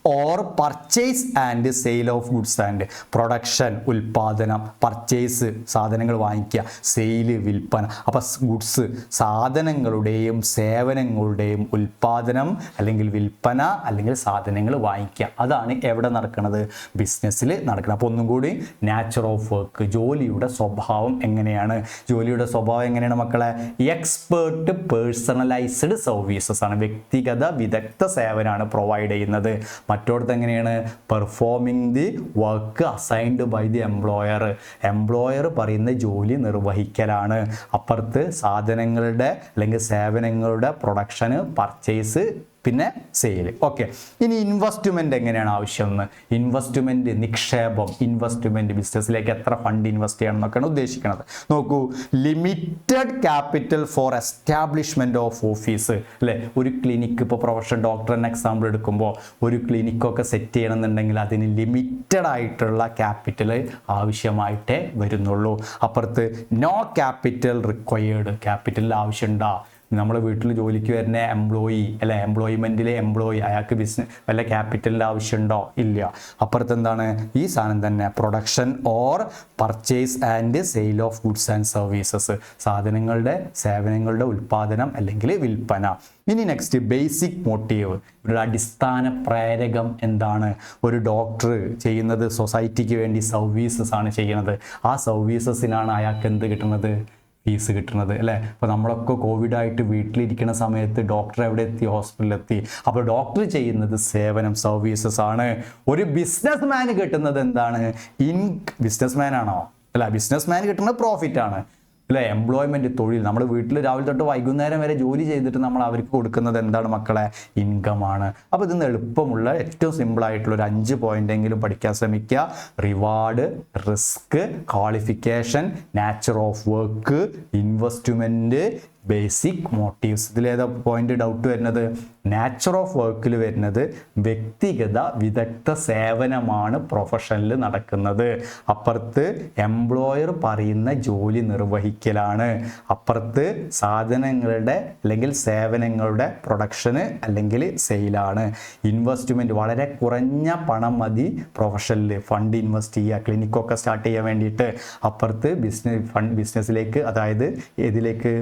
or purchase and sale of goods and production ഉൽപാദനം, പർച്ചേസ് സാധനങ്ങൾ വാങ്ങിക്കുക, സെയില് വിൽപ്പന. അപ്പം ഗുഡ്സ് സാധനങ്ങളുടെയും സേവനങ്ങളുടെയും ഉൽപാദനം അല്ലെങ്കിൽ വിൽപ്പന അല്ലെങ്കിൽ സാധനങ്ങൾ വാങ്ങിക്കുക, അതാണ് എവിടെ നടക്കുന്നത്? ബിസിനസ്സിൽ നടക്കുന്നത്. അപ്പോൾ ഒന്നും കൂടി, നാച്ചർ ഓഫ് വർക്ക് ജോലിയുടെ സ്വഭാവം എങ്ങനെയാണ്? ജോലിയുടെ സ്വഭാവം എങ്ങനെയാണ് മക്കളെ? എക്സ്പേർട്ട് പേഴ്സണലൈസ്ഡ് സർവീസസ് ആണ്, വ്യക്തിഗത വിദഗ്ധ സേവനമാണ് പ്രൊവൈഡ് ചെയ്യുന്നത്. മറ്റോടത്ത് എങ്ങനെയാണ്? Performing the work assigned by the employer. Employer പറയുന്ന ജോലി നിർവഹിക്കലാണ്. അപ്പുറത്ത് സാധനങ്ങളുടെ അല്ലെങ്കിൽ സേവനങ്ങളുടെ പ്രൊഡക്ഷന്, പർച്ചേസ് പിന്നെ സെയിൽ. ഓക്കെ, ഇനി ഇൻവെസ്റ്റ്മെന്റ് എങ്ങനെയാണ് ആവശ്യം എന്ന്. ഇൻവെസ്റ്റ്മെന്റ്, നിക്ഷേപം, ഇൻവെസ്റ്റ്മെന്റ്, ബിസിനസ്സിലേക്ക് എത്ര ഫണ്ട് ഇൻവെസ്റ്റ് ചെയ്യണം എന്നൊക്കെയാണ് ഉദ്ദേശിക്കുന്നത്. നോക്കൂ, limited capital four establishment of office, അല്ലെ? ഒരു ക്ലിനിക്ക്, ഇപ്പോൾ പ്രൊഫഷണൽ ഡോക്ടർ എന്ന എക്സാമ്പിൾ എടുക്കുമ്പോൾ ഒരു ക്ലിനിക്കൊക്കെ സെറ്റ് ചെയ്യണമെന്നുണ്ടെങ്കിൽ അതിന് ലിമിറ്റഡ് ആയിട്ടുള്ള ക്യാപിറ്റൽ ആവശ്യമായിട്ടേ വരുന്നുള്ളൂ. അപ്പുറത്ത് നോ ക്യാപിറ്റൽ റിക്വയേർഡ്, ക്യാപിറ്റലിൽ ആവശ്യമുണ്ടോ? നമ്മുടെ വീട്ടിൽ ജോലിക്ക് വരുന്ന എംപ്ലോയി, അല്ലെ, എംപ്ലോയ്മെന്റിലെ എംപ്ലോയി, അയാൾക്ക് വല്ല ക്യാപിറ്റലിൻ്റെ ആവശ്യമുണ്ടോ? ഇല്ല. അപ്പുറത്ത് എന്താണ് ഈ സാധനം തന്നെ, production or purchase and sale of goods and services, സാധനങ്ങളുടെ സേവനങ്ങളുടെ ഉൽപ്പാദനം അല്ലെങ്കിൽ വിൽപ്പന. ഇനി നെക്സ്റ്റ്, ബേസിക് മോട്ടീവ്, ഒരു അടിസ്ഥാന പ്രേരകം എന്താണ്? ഒരു ഡോക്ടർ ചെയ്യുന്നത് സൊസൈറ്റിക്ക് വേണ്ടി സർവീസസ് ആണ് ചെയ്യുന്നത്. ആ സർവീസസിനാണ് അയാൾക്ക് എന്ത് കിട്ടുന്നത്? ഫീസ് കിട്ടുന്നത്, അല്ലേ? അപ്പോൾ നമ്മളൊക്കെ കോവിഡായിട്ട് വീട്ടിലിരിക്കുന്ന സമയത്ത് ഡോക്ടർ എവിടെ എത്തി? ഹോസ്പിറ്റലിലെത്തി. അപ്പോൾ ഡോക്ടർ ചെയ്യുന്നത് സേവനം, സർവീസസ് ആണ്. ഒരു ബിസിനസ് മാന് കിട്ടുന്നത് എന്താണ്? ബിസിനസ് മാൻ ആണോ? അല്ല, ബിസിനസ് മാൻ കിട്ടുന്നത് പ്രോഫിറ്റ് ആണ്, അല്ലെ? എംപ്ലോയ്മെന്റ്, തൊഴിൽ. നമ്മൾ വീട്ടിൽ രാവിലെ തൊട്ട് വൈകുന്നേരം വരെ ജോലി ചെയ്തിട്ട് നമ്മൾ അവർക്ക് കൊടുക്കുന്നത് എന്താണ് മക്കളെ? ഇൻകം ആണ്. അപ്പോൾ ഇതിന്ന് എളുപ്പമുള്ള ഏറ്റവും സിമ്പിൾ ആയിട്ടുള്ള ഒരു 5 പോയിന്റെങ്കിലും പഠിക്കാൻ ശ്രമിക്കുക. Reward, risk, qualification, nature of work, investment, basic motives. ഇതിലേതാ പോയിന്റ് ഡൗട്ട് വരുന്നത്? നാച്ചർ ഓഫ് വർക്കിൽ വരുന്നത് വ്യക്തിഗത വിദഗ്ധ സേവനമാണ് പ്രൊഫഷനിൽ നടക്കുന്നത്. അപ്പുറത്ത് എംപ്ലോയർ പറയുന്ന ജോലി നിർവഹിക്കലാണ്. അപ്പുറത്ത് സാധനങ്ങളുടെ അല്ലെങ്കിൽ സേവനങ്ങളുടെ പ്രൊഡക്ഷന് അല്ലെങ്കിൽ സെയിലാണ്. ഇൻവെസ്റ്റ്മെന്റ്, വളരെ കുറഞ്ഞ പണം മതി പ്രൊഫഷനിൽ ഫണ്ട് ഇൻവെസ്റ്റ് ചെയ്യുക, ക്ലിനിക്കൊക്കെ സ്റ്റാർട്ട് ചെയ്യാൻ വേണ്ടിയിട്ട്. അപ്പുറത്ത് ബിസിനസ്സിലേക്ക്, അതായത് ഇതിലേക്ക്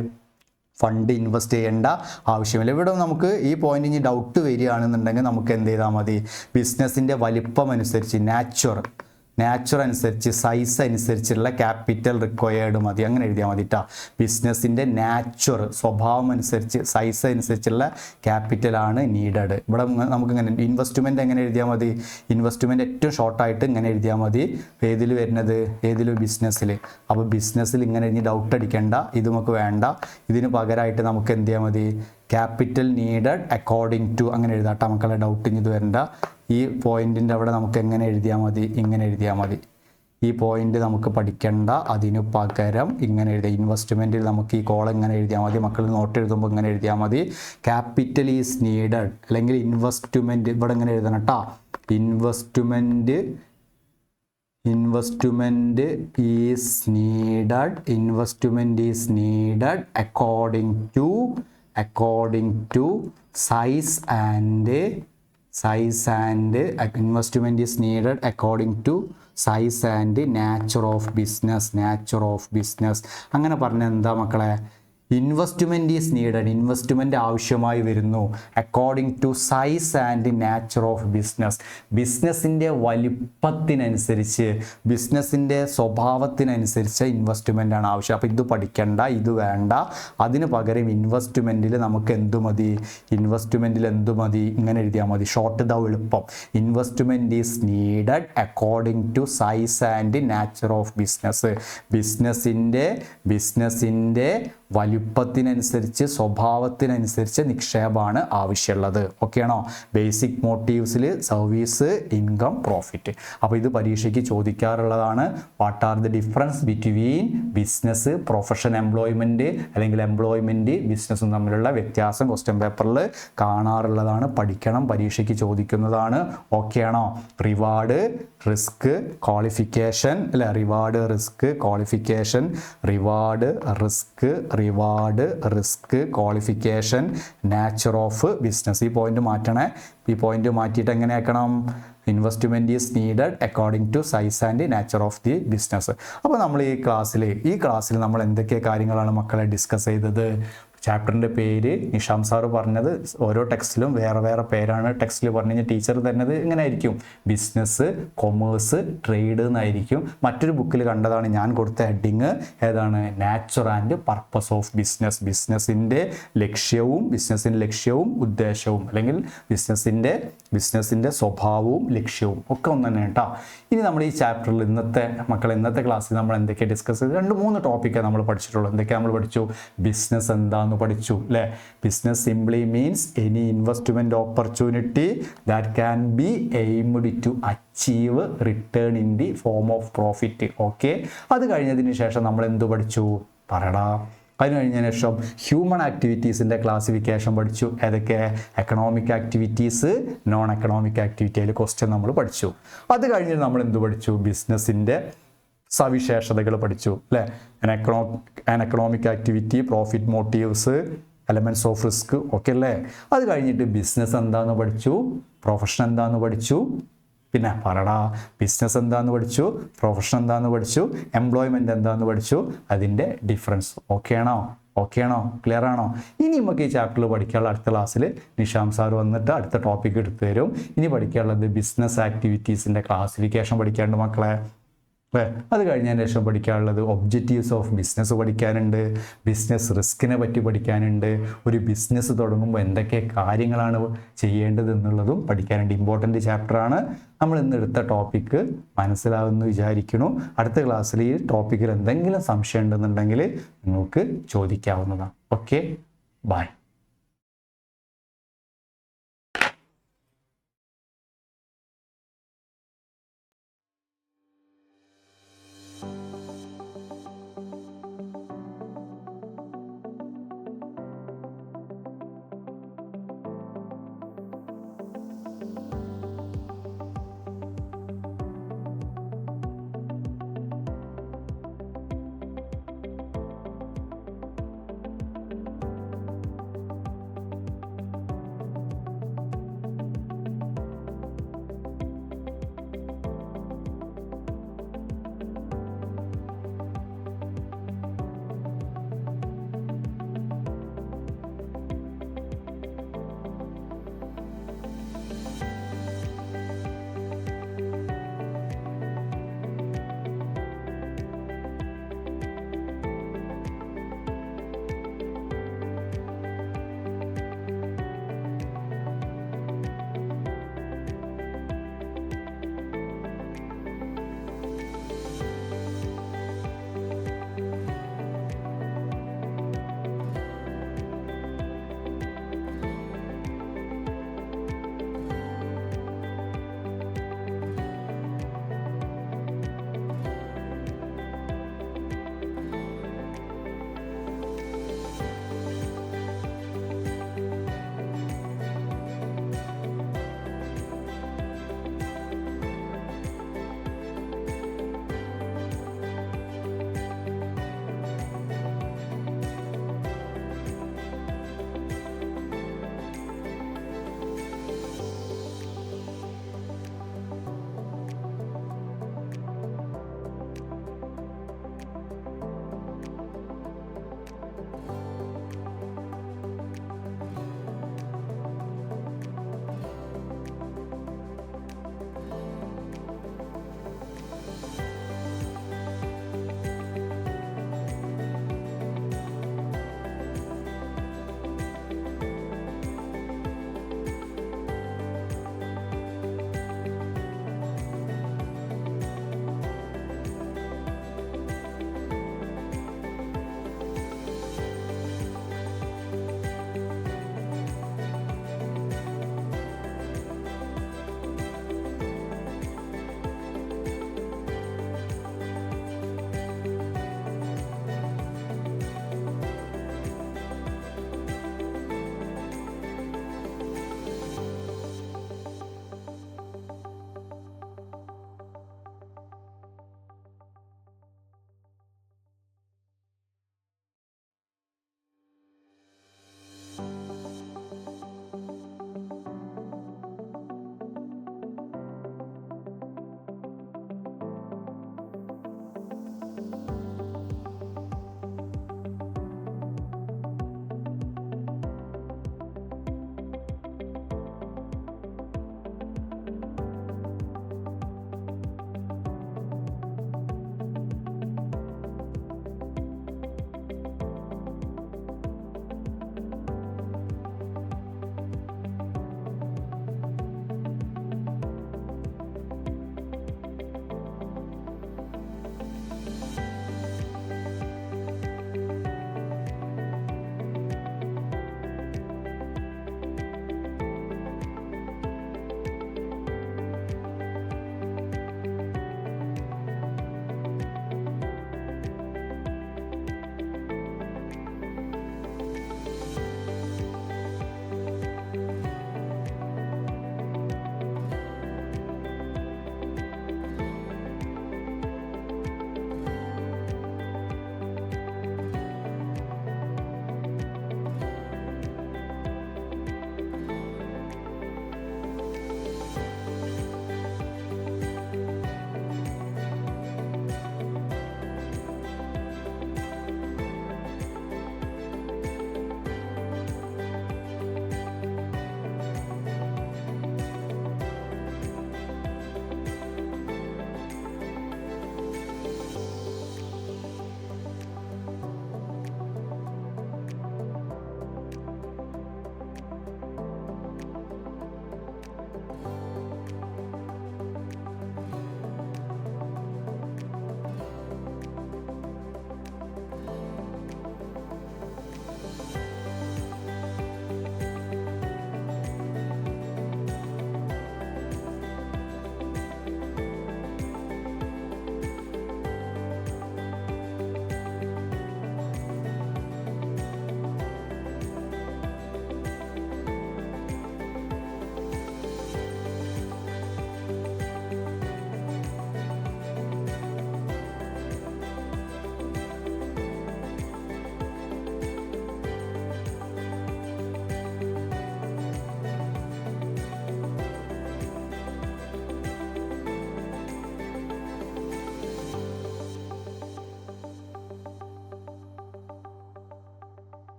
ഫണ്ട് ഇൻവെസ്റ്റ് ചെയ്യേണ്ട ആവശ്യമില്ല. ഇവിടെ നമുക്ക് ഈ പോയിന്റ് ഇനി ഡൗട്ട് വരികയാണെന്നുണ്ടെങ്കിൽ നമുക്ക് എന്ത് ചെയ്താൽ മതി? ബിസിനസ്സിൻ്റെ വലിപ്പം അനുസരിച്ച്, നാച്ചുർ അനുസരിച്ച്, സൈസ് അനുസരിച്ചുള്ള ക്യാപിറ്റൽ റിക്വയേർഡ് മതി, അങ്ങനെ എഴുതിയാൽ മതി കേട്ടോ. ബിസിനസ്സിൻ്റെ നാച്ചുർ, സ്വഭാവം അനുസരിച്ച്, സൈസ് അനുസരിച്ചുള്ള ക്യാപിറ്റലാണ് നീഡഡ്. ഇവിടെ നമുക്ക് ഇങ്ങനെ ഇൻവെസ്റ്റ്മെൻറ്റ് എങ്ങനെ എഴുതിയാൽ മതി? ഇൻവെസ്റ്റ്മെൻറ്റ് ഏറ്റവും ഷോർട്ടായിട്ട് ഇങ്ങനെ എഴുതിയാൽ മതി. ഏതിൽ വരുന്നത്? ബിസിനസ്സിൽ. അപ്പോൾ ബിസിനസ്സിൽ ഇങ്ങനെ ഇനി ഡൗട്ട് അടിക്കേണ്ട, ഇത് നമുക്ക് വേണ്ട. ഇതിന് പകരമായിട്ട് നമുക്ക് എന്ത് ചെയ്യാൽ മതി? ക്യാപിറ്റൽ നീഡഡ് അക്കോർഡിംഗ് ടു, അങ്ങനെ എഴുതാട്ടോ മക്കളെ. ഡൗട്ട് ഇനി ഇത് വരണ്ട. ഈ പോയിന്റിൻ്റെ അവിടെ നമുക്ക് എങ്ങനെ എഴുതിയാൽ മതി? ഇങ്ങനെ എഴുതിയാൽ മതി. ഈ പോയിന്റ് നമുക്ക് പഠിക്കേണ്ട, അതിന് പകരം ഇങ്ങനെ എഴുതിയാൽ. ഇൻവെസ്റ്റ്മെൻറ്റിൽ നമുക്ക് ഈ കോളം ഇങ്ങനെ എഴുതിയാൽ മതി. മക്കൾ നോട്ട് എഴുതുമ്പോൾ ഇങ്ങനെ എഴുതിയാൽ മതി. ക്യാപിറ്റൽ ഈസ് നീഡഡ്, അല്ലെങ്കിൽ ഇൻവെസ്റ്റ്മെൻറ്റ് ഇവിടെ ഇങ്ങനെ എഴുതണം കേട്ടോ. Investment is needed according to size and investment is needed according to size and nature of business. അങ്ങനെ പറഞ്ഞാൽ എന്താ മക്കളെ? ഇൻവെസ്റ്റ്മെൻറ്റ് ഈസ് നീഡഡ്, ഇൻവെസ്റ്റ്മെൻറ്റ് ആവശ്യമായി വരുന്നു. According to size and nature of ബിസിനസ്സിൻ്റെ വലിപ്പത്തിനനുസരിച്ച്, ബിസിനസ്സിൻ്റെ സ്വഭാവത്തിനനുസരിച്ച് ഇൻവെസ്റ്റ്മെൻ്റ് ആണ് ആവശ്യം. അപ്പോൾ ഇത് പഠിക്കേണ്ട, ഇത് വേണ്ട. അതിന് പകരം ഇൻവെസ്റ്റ്മെൻറ്റിൽ നമുക്ക് എന്തു മതി? ഇങ്ങനെ എഴുതിയാൽ മതി. ഷോർട്ട് ഇതാ എളുപ്പം. Investment is needed according to size and nature of ബിസിനസ്സിൻ്റെ വലിപ്പത്തിനനുസരിച്ച്, സ്വഭാവത്തിനനുസരിച്ച് നിക്ഷേപമാണ് ആവശ്യമുള്ളത്. ഓക്കെയാണോ? ബേസിക് മോട്ടീവ്സിൽ സർവീസ്, ഇൻകം, പ്രോഫിറ്റ്. അപ്പോൾ ഇത് പരീക്ഷയ്ക്ക് ചോദിക്കാറുള്ളതാണ്. What are the difference between business, profession, employment, അല്ലെങ്കിൽ എംപ്ലോയ്മെൻറ്റ്, ബിസിനസ്സും തമ്മിലുള്ള വ്യത്യാസം ക്വസ്റ്റ്യൻ പേപ്പറിൽ കാണാറുള്ളതാണ്. പഠിക്കണം, പരീക്ഷയ്ക്ക് ചോദിക്കുന്നതാണ്. ഓക്കെയാണോ? റിവാർഡ്, റിസ്ക്, ക്വാളിഫിക്കേഷൻ, അല്ലെ? Reward, risk, qualification, nature of business. ഈ പോയിന്റ് മാറ്റണേ. ഈ പോയിന്റ് മാറ്റിയിട്ട് എങ്ങനെ ആക്കണം? Investment is needed according to size and nature of the business. അപ്പോൾ നമ്മൾ ഈ ക്ലാസ്സിൽ നമ്മൾ എന്തൊക്കെ കാര്യങ്ങളാണ് മക്കളെ ഡിസ്കസ് ചെയ്തത്? ചാപ്റ്ററിൻ്റെ പേര് നിഷാം സാറ് പറഞ്ഞത് ഓരോ ടെക്സ്റ്റിലും വേറെ വേറെ പേരാണ്. ടെക്സ്റ്റിൽ പറഞ്ഞു കഴിഞ്ഞാൽ ടീച്ചർ തരുന്നത് ഇങ്ങനെ ആയിരിക്കും, ബിസിനസ്, കൊമേഴ്സ്, ട്രേഡ് എന്നായിരിക്കും. മറ്റൊരു ബുക്കിൽ കണ്ടതാണ് ഞാൻ കൊടുത്ത ഹെഡിങ് ഏതാണ്? നാച്ചർ ആൻഡ് പർപ്പസ് ഓഫ് ബിസിനസ്സിൻ്റെ ലക്ഷ്യവും ഉദ്ദേശവും, അല്ലെങ്കിൽ ബിസിനസ്സിൻ്റെ സ്വഭാവവും ലക്ഷ്യവും ഒക്കെ ഒന്ന് തന്നെ കേട്ടോ. ഇനി നമ്മൾ ഈ ചാപ്റ്ററിൽ ഇന്നത്തെ ക്ലാസ്സിൽ നമ്മൾ എന്തൊക്കെ ഡിസ്കസ് ചെയ്ത് 2-3 ടോപ്പിക്കാണ് നമ്മൾ പഠിച്ചിട്ടുള്ളൂ. എന്തൊക്കെ നമ്മൾ പഠിച്ചു? ബിസിനസ് എന്താണെന്ന് എന്താണെന്ന് പഠിച്ചു അല്ലേ. Business simply means any investment opportunity that can be aimed to achieve return in the form of profit. Okay, അത് കഴിഞ്ഞതിന് ശേഷം നമ്മൾ എന്ത് പഠിച്ചു പറടാ. അതിന് കഴിഞ്ഞതിന് ശേഷം ഹ്യൂമൺ ആക്ടിവിറ്റീസിൻ്റെ ക്ലാസിഫിക്കേഷൻ പഠിച്ചു. ഏതൊക്കെ? Economic activities, non economic activity, അതിൽ ക്വസ്റ്റ്യൻ നമ്മൾ പഠിച്ചു. അത് കഴിഞ്ഞിട്ട് നമ്മൾ എന്ത് പഠിച്ചു? ബിസിനസ്സിൻ്റെ സവിശേഷതകൾ പഠിച്ചു അല്ലേ. Economic activity, profit motifs, elements of risk, okay അല്ലേ. അത് കഴിഞ്ഞിട്ട് ബിസിനസ് എന്താണെന്ന് പഠിച്ചു, പ്രൊഫഷൻ എന്താണെന്ന് പഠിച്ചു, പിന്നെ പറടാ ബിസിനസ് എന്താന്ന് പഠിച്ചു, പ്രൊഫഷൻ എന്താന്ന് പഠിച്ചു, എംപ്ലോയ്മെന്റ് എന്താന്ന് പഠിച്ചു, അതിൻ്റെ ഡിഫറൻസ്. ഓക്കെ ആണോ ക്ലിയർ ആണോ? ഇനി നമുക്ക് ഈ ചാപ്റ്ററിൽ പഠിക്കാനുള്ള അടുത്ത ക്ലാസ്സിൽ നിഷാം സാർ വന്നിട്ട് അടുത്ത ടോപ്പിക് എടുത്തു തരും. ഇനി പഠിക്കാനുള്ളത് ബിസിനസ് ആക്ടിവിറ്റീസിൻ്റെ ക്ലാസിഫിക്കേഷൻ പഠിക്കാനുണ്ട് മക്കളെ അല്ലേ. അത് കഴിഞ്ഞതിന് ശേഷം പഠിക്കാനുള്ളത് ഒബ്ജക്റ്റീവ്സ് ഓഫ് ബിസിനസ് പഠിക്കാനുണ്ട്, ബിസിനസ് റിസ്കിനെ പറ്റി പഠിക്കാനുണ്ട്, ഒരു ബിസിനസ് തുടങ്ങുമ്പോൾ എന്തൊക്കെ കാര്യങ്ങളാണ് ചെയ്യേണ്ടത് എന്നുള്ളതും പഠിക്കാനുണ്ട്. ഇമ്പോർട്ടൻ്റ് ചാപ്റ്ററാണ്. നമ്മൾ ഇന്ന് എടുത്ത ടോപ്പിക്ക് മനസ്സിലാവുമെന്ന് വിചാരിക്കുന്നു. അടുത്ത ക്ലാസ്സിൽ ഈ ടോപ്പിക്കിൽ എന്തെങ്കിലും സംശയം ഉണ്ടെന്നുണ്ടെങ്കിൽ നിങ്ങൾക്ക് ചോദിക്കാവുന്നതാണ്. Okay, by.